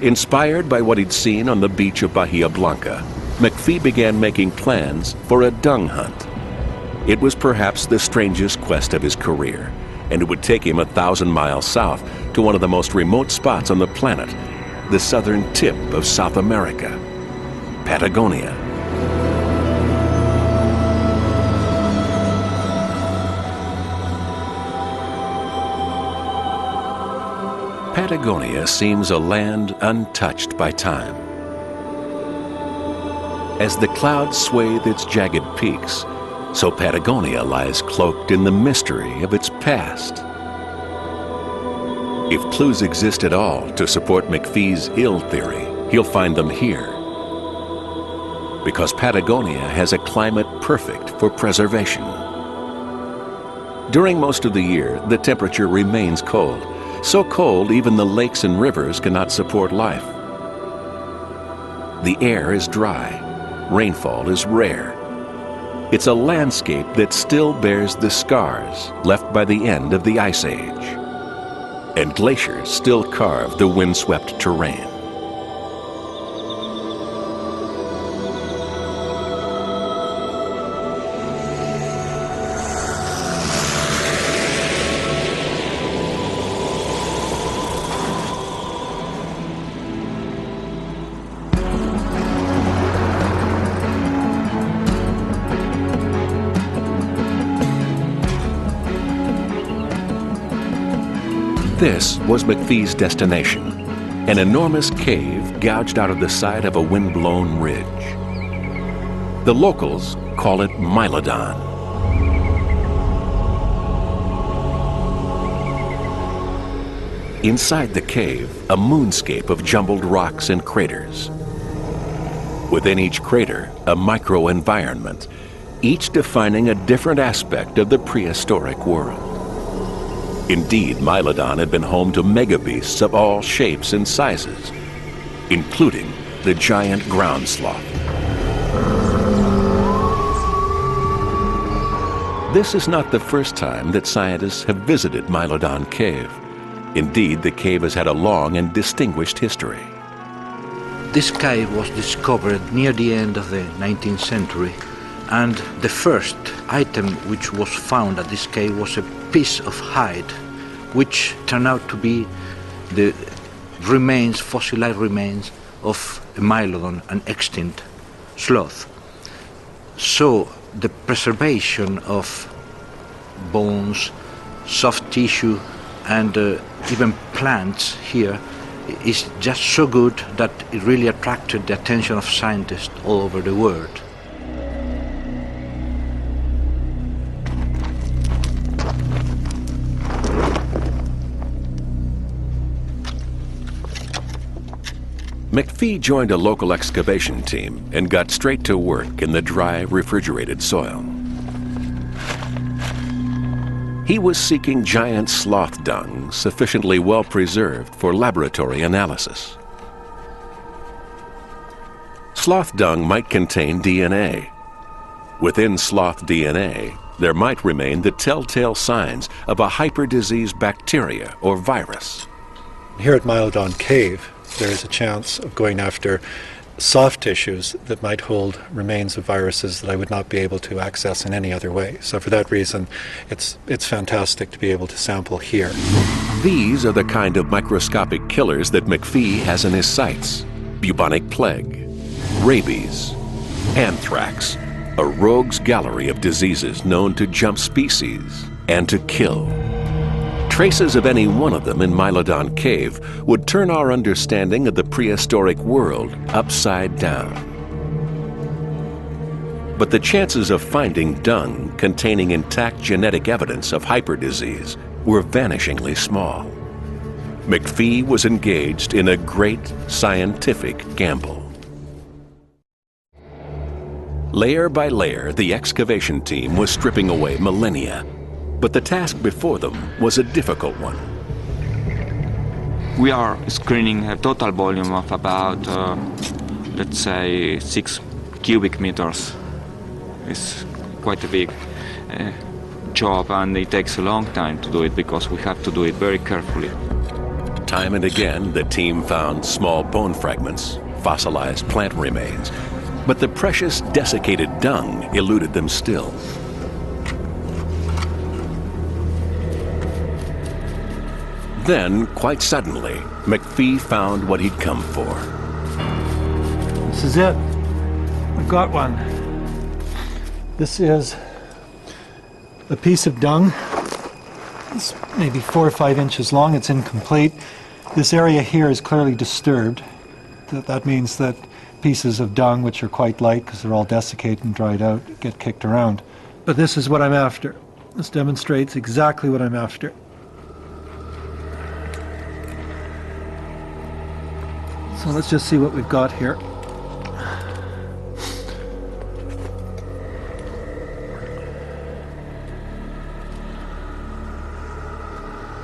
Speaker 1: Inspired by what he'd seen on the beach of Bahia Blanca, McPhee began making plans for a dung hunt. It was perhaps the strangest quest of his career, and it would take him 1,000 miles south to one of the most remote spots on the planet, the southern tip of South America, Patagonia. Patagonia seems a land untouched by time. As the clouds swathe its jagged peaks, so Patagonia lies cloaked in the mystery of its past. If clues exist at all to support McPhee's ill theory, he'll find them here. Because Patagonia has a climate perfect for preservation. During most of the year, the temperature remains cold. So cold, even the lakes and rivers cannot support life. The air is dry. Rainfall is rare. It's a landscape that still bears the scars left by the end of the Ice Age. And glaciers still carve the windswept terrain. This was McPhee's destination, an enormous cave gouged out of the side of a wind-blown ridge. The locals call it Mylodon. Inside the cave, a moonscape of jumbled rocks and craters. Within each crater, a microenvironment, each defining a different aspect of the prehistoric world. Indeed, Mylodon had been home to megabeasts of all shapes and sizes, including the giant ground sloth. This is not the first time that scientists have visited Mylodon Cave. Indeed, the cave has had a long and distinguished history.
Speaker 13: This cave was discovered near the end of the 19th century, and the first item which was found at this cave was a piece of hide, which turned out to be the remains, fossilized remains of a Mylodon, an extinct sloth. So the preservation of bones, soft tissue, and even plants here is just so good that it really attracted the attention of scientists all over the world.
Speaker 1: McPhee joined a local excavation team and got straight to work in the dry, refrigerated soil. He was seeking giant sloth dung sufficiently well preserved for laboratory analysis. Sloth dung might contain DNA. Within sloth DNA, there might remain the telltale signs of a hyperdisease bacteria or virus.
Speaker 3: Here at Mylodon Cave, there is a chance of going after soft tissues that might hold remains of viruses that I would not be able to access in any other way. So for that reason, it's fantastic to be able to sample here.
Speaker 1: These are the kind of microscopic killers that McPhee has in his sights: bubonic plague, rabies, anthrax, a rogues gallery of diseases known to jump species and to kill. Traces of any one of them in Mylodon Cave would turn our understanding of the prehistoric world upside down. But the chances of finding dung containing intact genetic evidence of hyperdisease were vanishingly small. McPhee was engaged in a great scientific gamble. Layer by layer, the excavation team was stripping away millennia, but the task before them was a difficult one.
Speaker 14: We are screening a total volume of about, let's say, 6 cubic meters. It's quite a big job, and it takes a long time to do it because we have to do it very carefully.
Speaker 1: Time and again, the team found small bone fragments, fossilized plant remains, but the precious desiccated dung eluded them still. Then, quite suddenly, McPhee found what he'd come for.
Speaker 3: This is it. I've got one. This is a piece of dung. It's maybe 4 or 5 inches long. It's incomplete. This area here is clearly disturbed. That means that pieces of dung, which are quite light because they're all desiccated and dried out, get kicked around. But this is what I'm after. This demonstrates exactly what I'm after. So let's just see what we've got here.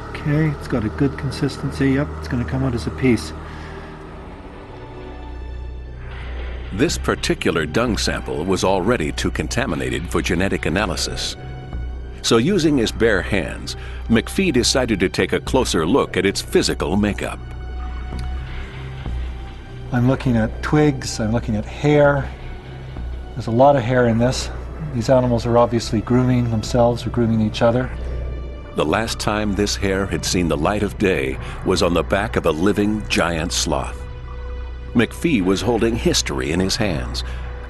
Speaker 3: Okay, it's got a good consistency. Yep, it's going to come out as a piece.
Speaker 1: This particular dung sample was already too contaminated for genetic analysis. So using his bare hands, McPhee decided to take a closer look at its physical makeup.
Speaker 3: I'm looking at twigs, I'm looking at hair. There's a lot of hair in this. These animals are obviously grooming themselves or grooming each other.
Speaker 1: The last time this hair had seen the light of day was on the back of a living giant sloth. McPhee was holding history in his hands,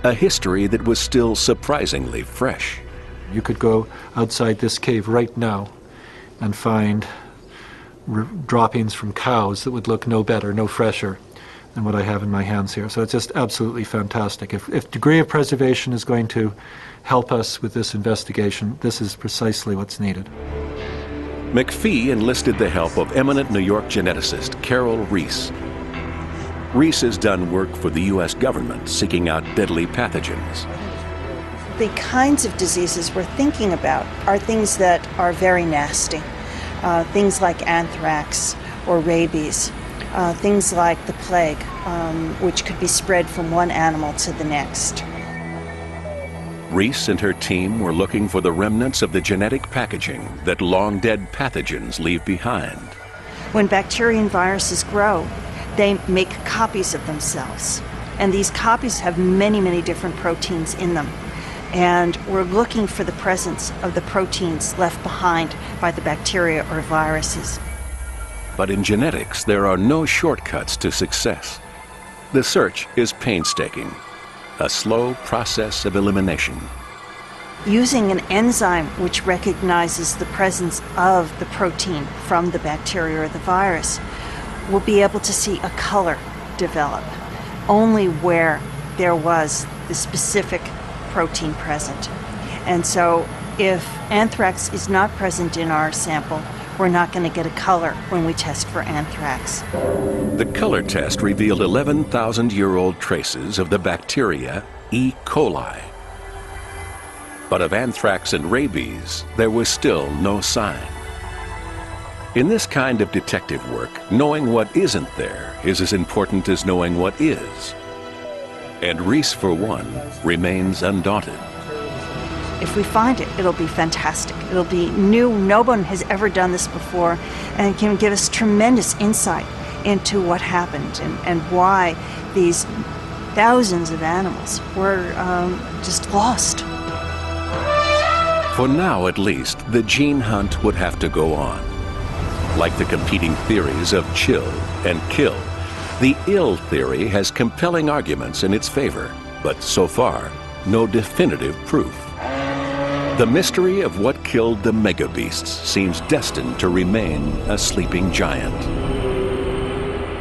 Speaker 1: a history that was still surprisingly fresh.
Speaker 3: You could go outside this cave right now and find droppings from cows that would look no better, no fresher than what I have in my hands here. So it's just absolutely fantastic. If degree of preservation is going to help us with this investigation, this is precisely what's needed.
Speaker 1: McPhee enlisted the help of eminent New York geneticist Carol Reese. Reese has done work for the U.S. government seeking out deadly pathogens.
Speaker 15: The kinds of diseases we're thinking about are things that are very nasty. Things like anthrax or rabies, things like the plague, which could be spread from one animal to the next.
Speaker 1: Reese and her team were looking for the remnants of the genetic packaging that long-dead pathogens leave behind.
Speaker 15: When bacteria and viruses grow, they make copies of themselves. And these copies have many, many different proteins in them. And we're looking for the presence of the proteins left behind by the bacteria or viruses.
Speaker 1: But in genetics, there are no shortcuts to success. The search is painstaking, a slow process of elimination.
Speaker 15: Using an enzyme which recognizes the presence of the protein from the bacteria or the virus, we'll be able to see a color develop only where there was the specific protein present. And so if anthrax is not present in our sample, we're not going to get a color when we test for anthrax.
Speaker 1: The color test revealed 11,000-year-old traces of the bacteria E. coli. But of anthrax and rabies, there was still no sign. In this kind of detective work, knowing what isn't there is as important as knowing what is. And Reese, for one, remains undaunted.
Speaker 15: If we find it, it'll be fantastic. It'll be new. No one has ever done this before, and it can give us tremendous insight into what happened and why these thousands of animals were just lost.
Speaker 1: For now, at least, the gene hunt would have to go on. Like the competing theories of chill and kill, the ill theory has compelling arguments in its favor, but so far, no definitive proof. The mystery of what killed the megabeasts seems destined to remain a sleeping giant.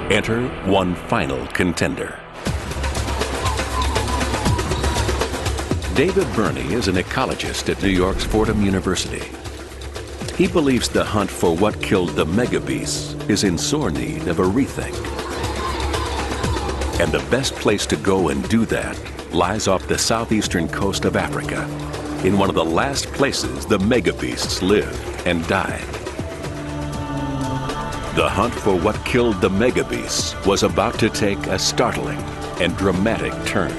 Speaker 1: Enter one final contender. David Burney is an ecologist at New York's Fordham University. He believes the hunt for what killed the megabeasts is in sore need of a rethink. And the best place to go and do that lies off the southeastern coast of Africa, in one of the last places the megabeasts lived and died. The hunt for what killed the megabeasts was about to take a startling and dramatic turn.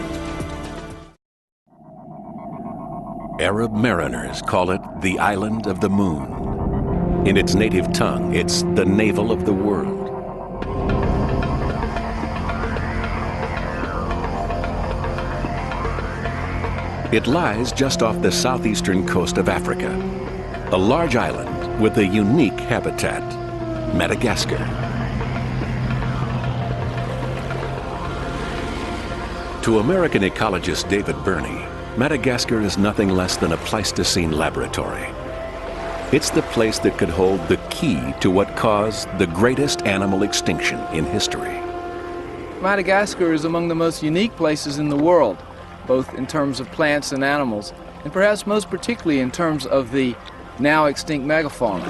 Speaker 1: Arab mariners call it the Island of the Moon. In its native tongue, it's the navel of the world. It lies just off the southeastern coast of Africa, a large island with a unique habitat, Madagascar. To American ecologist David Burney, Madagascar is nothing less than a Pleistocene laboratory. It's the place that could hold the key to what caused the greatest animal extinction in history.
Speaker 4: Madagascar is among the most unique places in the world, both in terms of plants and animals, and perhaps most particularly in terms of the now extinct megafauna.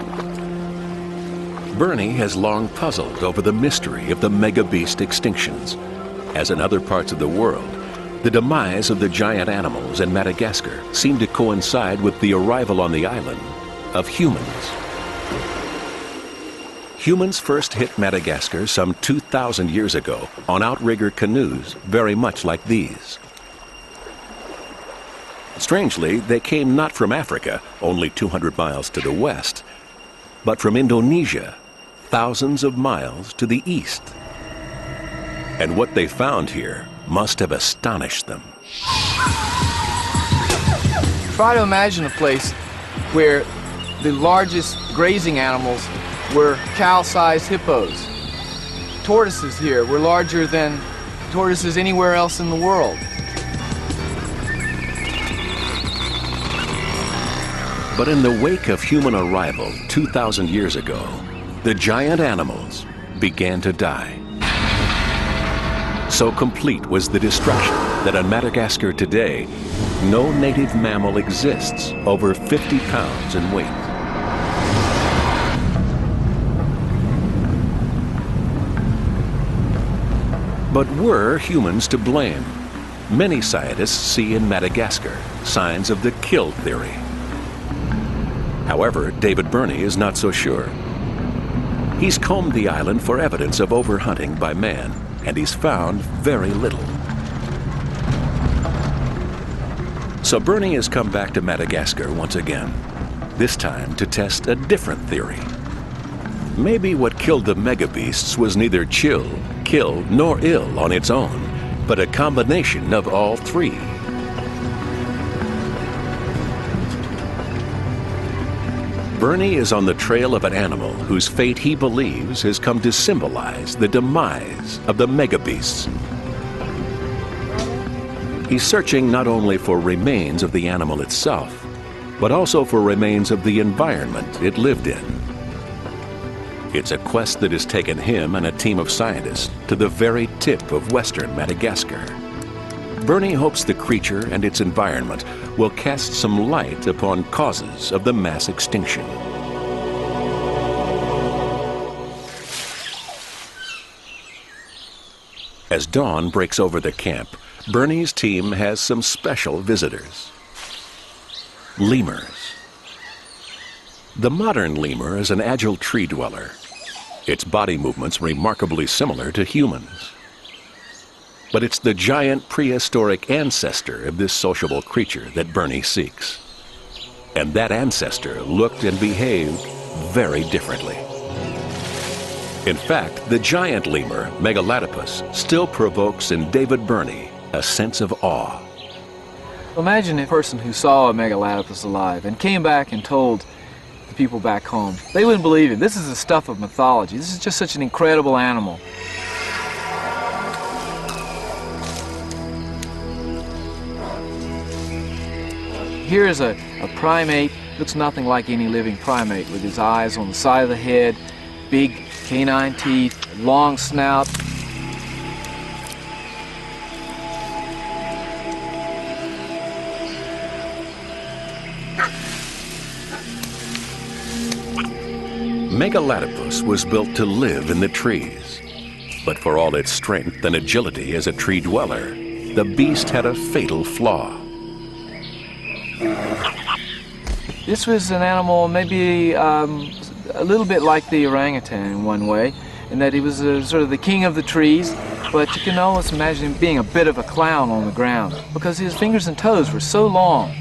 Speaker 1: Burney has long puzzled over the mystery of the megabeast extinctions. As in other parts of the world, the demise of the giant animals in Madagascar seemed to coincide with the arrival on the island of humans. Humans first hit Madagascar some 2,000 years ago on outrigger canoes very much like these. Strangely, they came not from Africa, only 200 miles to the west, but from Indonesia, thousands of miles to the east. And what they found here must have astonished them.
Speaker 4: Try to imagine a place where the largest grazing animals were cow-sized hippos. Tortoises here were larger than tortoises anywhere else in the world.
Speaker 1: But in the wake of human arrival 2,000 years ago, the giant animals began to die. So complete was the destruction that on Madagascar today, no native mammal exists over 50 pounds in weight. But were humans to blame? Many scientists see in Madagascar signs of the kill theory. However, David Burney is not so sure. He's combed the island for evidence of overhunting by man, and he's found very little. So Burney has come back to Madagascar once again, this time to test a different theory. Maybe what killed the megabeasts was neither chill, kill, nor ill on its own, but a combination of all three. Burney is on the trail of an animal whose fate he believes has come to symbolize the demise of the megabeasts. He's searching not only for remains of the animal itself, but also for remains of the environment it lived in. It's a quest that has taken him and a team of scientists to the very tip of western Madagascar. Burney hopes the creature and its environment will cast some light upon causes of the mass extinction. As dawn breaks over the camp, Burney's team has some special visitors. Lemurs. The modern lemur is an agile tree dweller. Its body movements remarkably similar to humans. But it's the giant prehistoric ancestor of this sociable creature that Burney seeks. And that ancestor looked and behaved very differently. In fact, the giant lemur, Megalotopus, still provokes in David Burney a sense of awe.
Speaker 4: Imagine a person who saw a Megalotopus alive and came back and told the people back home. They wouldn't believe it. This is the stuff of mythology. This is just such an incredible animal. Here is a primate, looks nothing like any living primate, with his eyes on the side of the head, big canine teeth, long snout.
Speaker 1: Megalatopus was built to live in the trees. But for all its strength and agility as a tree dweller, the beast had a fatal flaw.
Speaker 4: This was an animal maybe a little bit like the orangutan in one way, in that he was sort of the king of the trees, but you can almost imagine him being a bit of a clown on the ground because his fingers and toes were so long.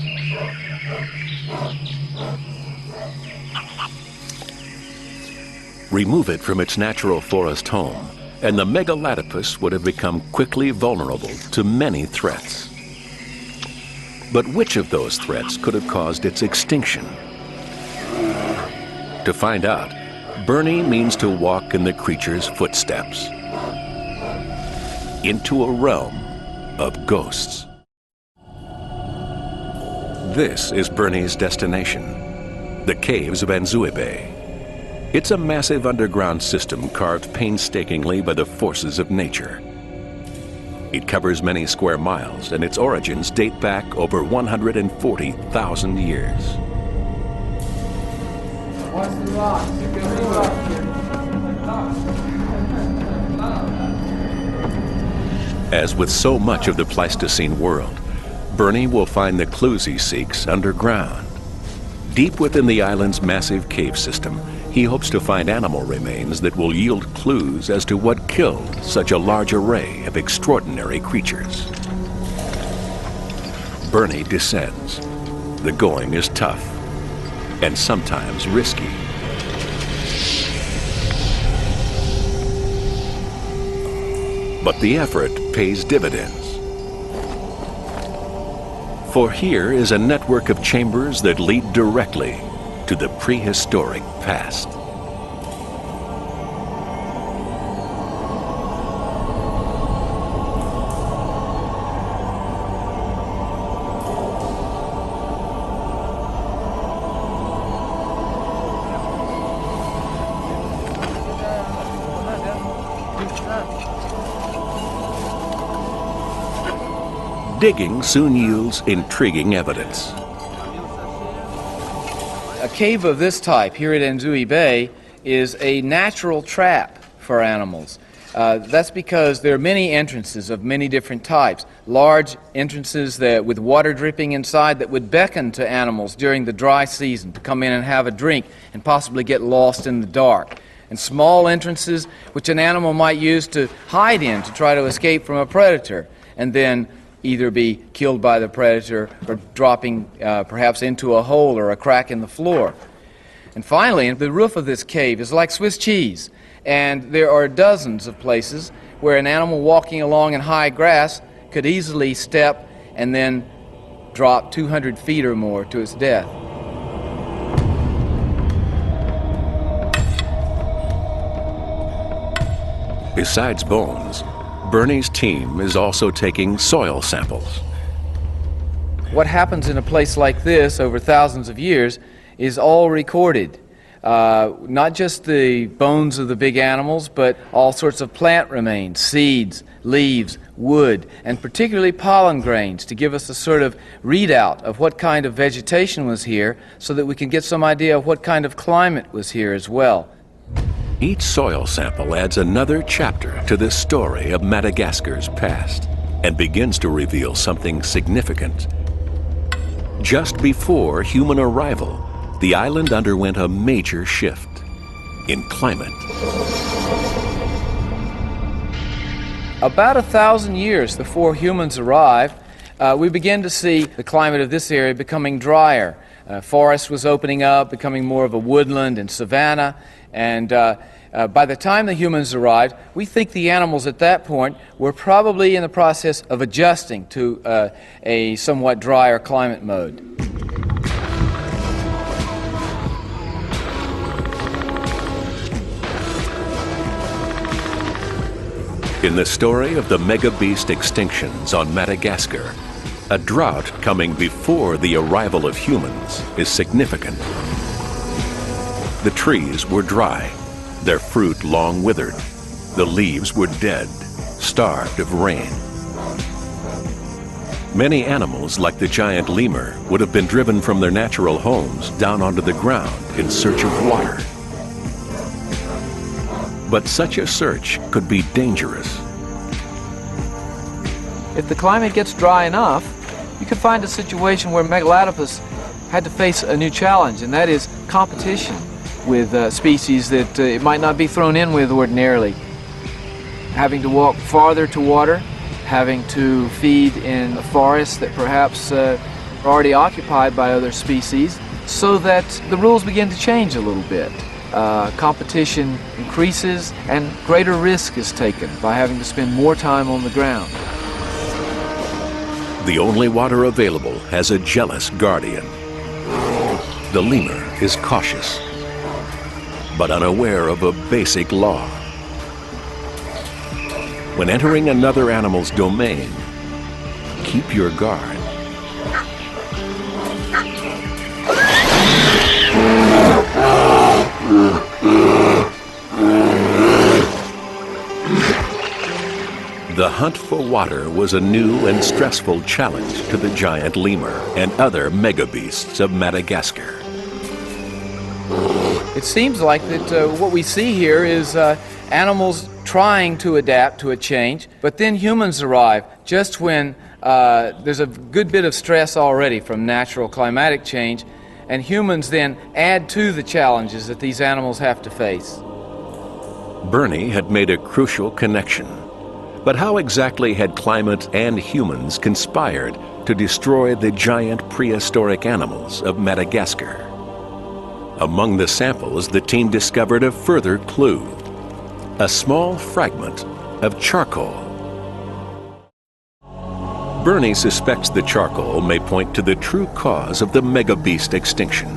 Speaker 1: Remove it from its natural forest home, and the Megalatopus would have become quickly vulnerable to many threats. But which of those threats could have caused its extinction? To find out, Bernie means to walk in the creature's footsteps into a realm of ghosts. This is Bernie's destination, the caves of Anzuibe. It's a massive underground system carved painstakingly by the forces of nature. It covers many square miles, and its origins date back over 140,000 years. As with so much of the Pleistocene world, Bernie will find the clues he seeks underground. Deep within the island's massive cave system, he hopes to find animal remains that will yield clues as to what killed such a large array of extraordinary creatures. Bernie descends. The going is tough and sometimes risky. But the effort pays dividends. For here is a network of chambers that lead directly to the prehistoric past. Digging soon yields intriguing evidence.
Speaker 4: A cave of this type here at Anzui Bay is a natural trap for animals. That's because there are many entrances of many different types. Large entrances with water dripping inside that would beckon to animals during the dry season to come in and have a drink and possibly get lost in the dark. And small entrances which an animal might use to hide in to try to escape from a predator and then either be killed by the predator or dropping perhaps into a hole or a crack in the floor. And finally, the roof of this cave is like Swiss cheese, and there are dozens of places where an animal walking along in high grass could easily step and then drop 200 feet or more to its death.
Speaker 1: Besides bones, Bernie's team is also taking soil samples.
Speaker 4: What happens in a place like this over thousands of years is all recorded. Not just the bones of the big animals, but all sorts of plant remains, seeds, leaves, wood, and particularly pollen grains to give us a sort of readout of what kind of vegetation was here so that we can get some idea of what kind of climate was here as well.
Speaker 1: Each soil sample adds another chapter to this story of Madagascar's past and begins to reveal something significant. Just before human arrival, the island underwent a major shift in climate.
Speaker 4: About 1,000 years before humans arrived, we began to see the climate of this area becoming drier. Forest was opening up, becoming more of a woodland and savanna, and by the time the humans arrived, we think the animals at that point were probably in the process of adjusting to a somewhat drier climate mode.
Speaker 1: In the story of the mega beast extinctions on Madagascar, A drought coming before the arrival of humans is significant. The trees were dry, their fruit long withered. The leaves were dead, starved of rain. Many animals, like the giant lemur, would have been driven from their natural homes down onto the ground in search of water. But such a search could be dangerous.
Speaker 4: If the climate gets dry enough, you could find a situation where Megalopithecus had to face a new challenge, and that is competition with species that it might not be thrown in with ordinarily. Having to walk farther to water, having to feed in forests that perhaps are already occupied by other species, so that the rules begin to change a little bit. Competition increases and greater risk is taken by having to spend more time on the ground.
Speaker 1: The only water available has a jealous guardian. The lemur is cautious, but unaware of a basic law. When entering another animal's domain, keep your guard. The hunt for water was a new and stressful challenge to the giant lemur and other megabeasts of Madagascar.
Speaker 4: It seems like that what we see here is animals trying to adapt to a change, but then humans arrive just when there's a good bit of stress already from natural climatic change, and humans then add to the challenges that these animals have to face.
Speaker 1: Bernie had made a crucial connection. But how exactly had climate and humans conspired to destroy the giant prehistoric animals of Madagascar? Among the samples, the team discovered a further clue: a small fragment of charcoal. Bernie suspects the charcoal may point to the true cause of the megabeast extinction,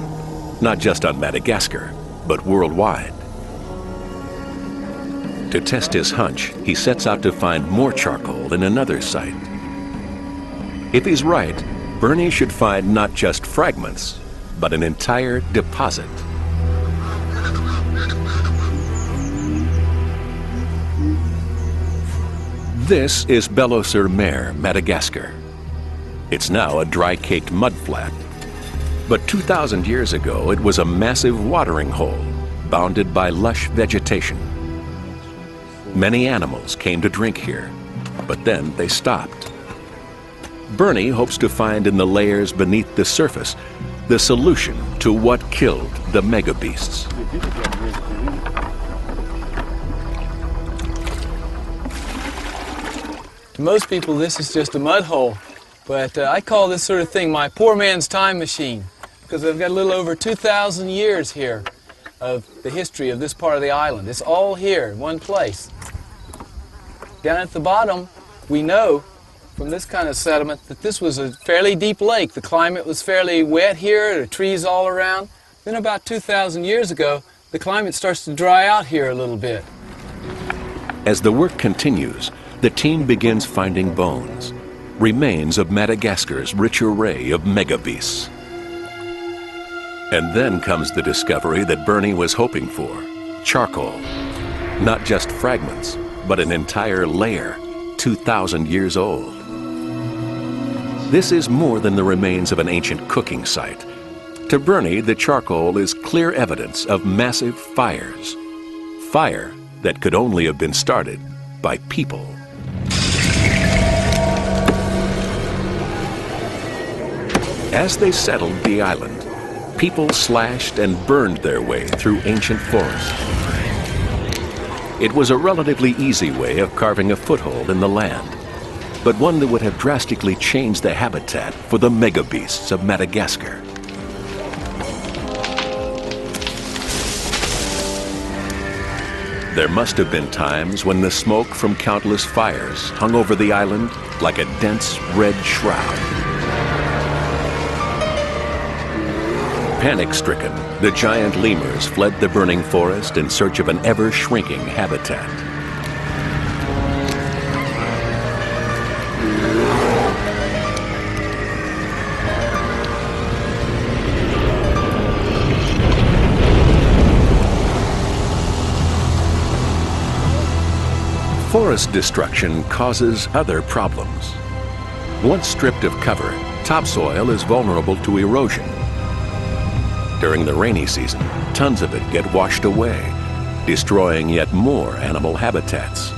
Speaker 1: not just on Madagascar, but worldwide. To test his hunch, he sets out to find more charcoal in another site. If he's right, Bernie should find not just fragments, but an entire deposit. This is Belo-sur-Mer, Madagascar. It's now a dry-caked mudflat. But 2,000 years ago, it was a massive watering hole, bounded by lush vegetation. Many animals came to drink here, but then they stopped. Bernie hopes to find in the layers beneath the surface the solution to what killed the megabeasts.
Speaker 4: To most people, this is just a mud hole, but I call this sort of thing my poor man's time machine, because I've got a little over 2,000 years here of the history of this part of the island. It's all here in one place. Down at the bottom, we know from this kind of sediment that this was a fairly deep lake. The climate was fairly wet here, there are trees all around. Then about 2,000 years ago, the climate starts to dry out here a little bit.
Speaker 1: As the work continues, the team begins finding bones, remains of Madagascar's rich array of megabeasts. And then comes the discovery that Bernie was hoping for: charcoal. Not just fragments, but an entire layer, 2,000 years old. This is more than the remains of an ancient cooking site. To Bernie, the charcoal is clear evidence of massive fires. Fire that could only have been started by people. As they settled the island, people slashed and burned their way through ancient forests. It was a relatively easy way of carving a foothold in the land, but one that would have drastically changed the habitat for the megabeasts of Madagascar. There must have been times when the smoke from countless fires hung over the island like a dense red shroud. Panic-stricken, the giant lemurs fled the burning forest in search of an ever-shrinking habitat. forest destruction causes other problems. Once stripped of cover, topsoil is vulnerable to erosion. During the rainy season, tons of it get washed away, destroying yet more animal habitats.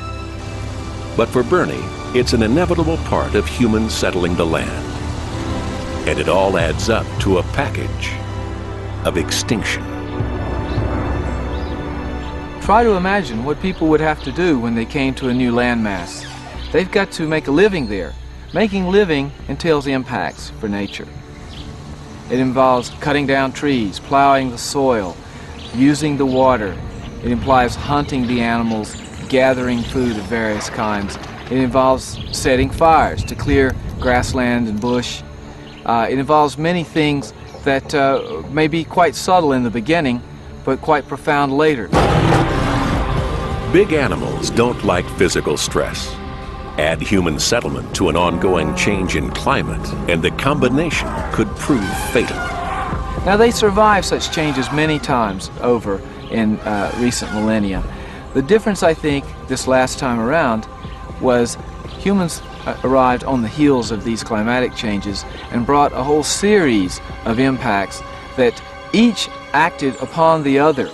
Speaker 1: But for Bernie, it's an inevitable part of humans settling the land. And it all adds up to a package of extinction.
Speaker 4: Try to imagine what people would have to do when they came to a new landmass. They've got to make a living there. Making living entails impacts for nature. It involves cutting down trees, plowing the soil, using the water. It implies hunting the animals, gathering food of various kinds. It involves setting fires to clear grassland and bush. It involves many things that may be quite subtle in the beginning, but quite profound later.
Speaker 1: Big animals don't like physical stress. Add human settlement to an ongoing change in climate, and the combination could prove fatal.
Speaker 4: Now, they survive such changes many times over in recent millennia. The difference, I think, this last time around was humans arrived on the heels of these climatic changes and brought a whole series of impacts that each acted upon the other.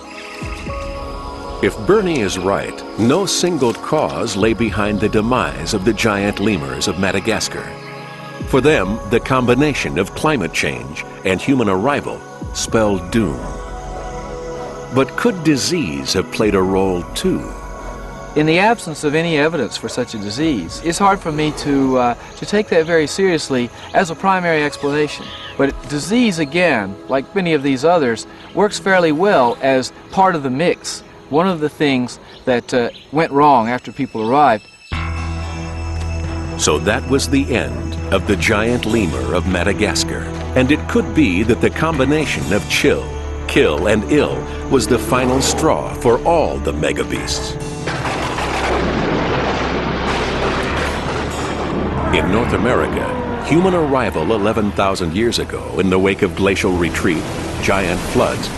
Speaker 1: If Bernie is right, no single cause lay behind the demise of the giant lemurs of Madagascar. For them, the combination of climate change and human arrival spelled doom. But could disease have played a role too?
Speaker 4: In the absence of any evidence for such a disease, it's hard for me to take that very seriously as a primary explanation. But disease, again, like many of these others, works fairly well as part of the mix. One of the things that went wrong after people arrived.
Speaker 1: So that was the end of the giant lemur of Madagascar. And it could be that the combination of chill, kill, and ill was the final straw for all the megabeasts. In North America, human arrival 11,000 years ago in the wake of glacial retreat, giant floods,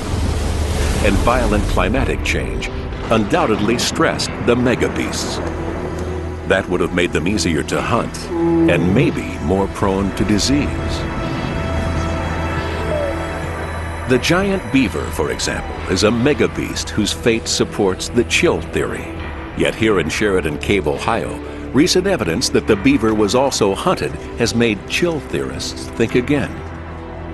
Speaker 1: and violent climatic change undoubtedly stressed the megabeasts. That would have made them easier to hunt and maybe more prone to disease. The giant beaver, for example, is a megabeast whose fate supports the chill theory. Yet here in Sheridan Cave, Ohio, recent evidence that the beaver was also hunted has made chill theorists think again.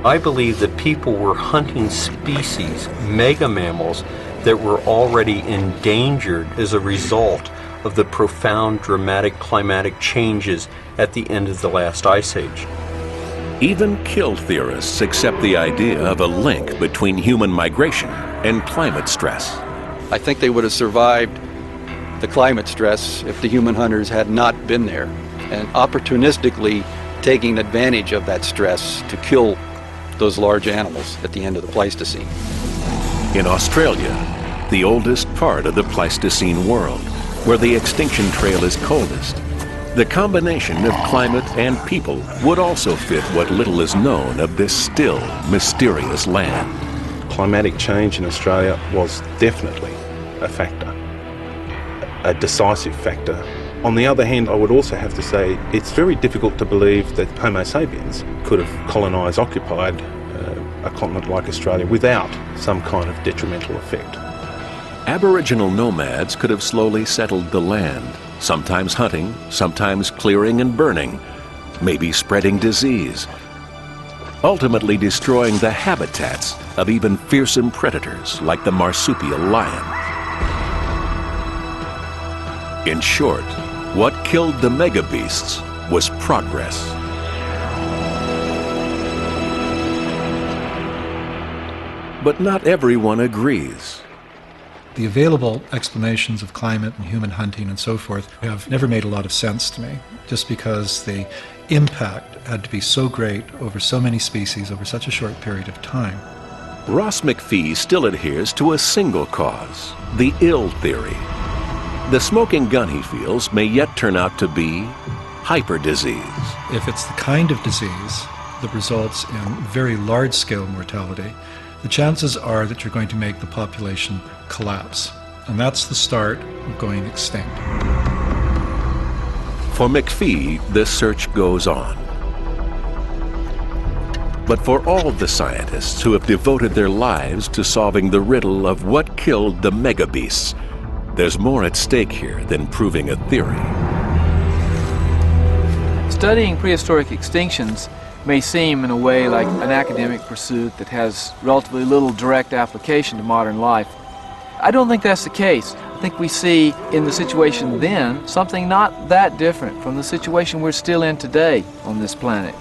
Speaker 6: I believe that people were hunting species, mega mammals, that were already endangered as a result of the profound, dramatic climatic changes at the end of the last ice age.
Speaker 1: Even kill theorists accept the idea of a link between human migration and climate stress.
Speaker 9: I think they would have survived the climate stress if the human hunters had not been there, and opportunistically taking advantage of that stress to kill those large animals at the end of the Pleistocene.
Speaker 1: In Australia, the oldest part of the Pleistocene world, where the extinction trail is coldest, the combination of climate and people would also fit what little is known of this still mysterious land.
Speaker 2: Climatic change in Australia was definitely a factor, a decisive factor. On the other hand, I would also have to say it's very difficult to believe that Homo sapiens could have colonised, occupied a continent like Australia without some kind of detrimental effect.
Speaker 1: Aboriginal nomads could have slowly settled the land, sometimes hunting, sometimes clearing and burning, maybe spreading disease, ultimately destroying the habitats of even fearsome predators like the marsupial lion. In short, what killed the megabeasts was progress. But not everyone agrees.
Speaker 3: The available explanations of climate and human hunting and so forth have never made a lot of sense to me, just because the impact had to be so great over so many species over such a short period of time.
Speaker 1: Ross McPhee still adheres to a single cause, the ill theory. The smoking gun, he feels, may yet turn out to be hyperdisease.
Speaker 3: If it's the kind of disease that results in very large-scale mortality, the chances are that you're going to make the population collapse. And that's the start of going extinct.
Speaker 1: For McPhee, this search goes on. But for all the scientists who have devoted their lives to solving the riddle of what killed the megabeasts, there's more at stake here than proving a theory.
Speaker 4: Studying prehistoric extinctions may seem in a way like an academic pursuit that has relatively little direct application to modern life. I don't think that's the case. I think we see in the situation then something not that different from the situation we're still in today on this planet.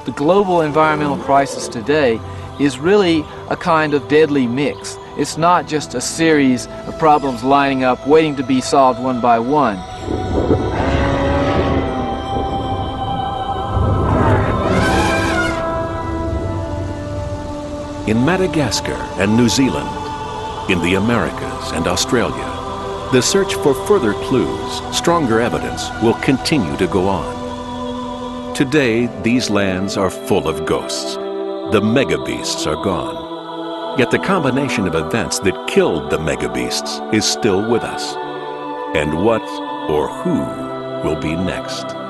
Speaker 4: The global environmental crisis today is really a kind of deadly mix. It's not just a series of problems lining up, waiting to be solved one by one.
Speaker 1: In Madagascar and New Zealand, in the Americas and Australia, the search for further clues, stronger evidence, will continue to go on. Today, these lands are full of ghosts. The megabeasts are gone. Yet the combination of events that killed the megabeasts is still with us. And what or who will be next?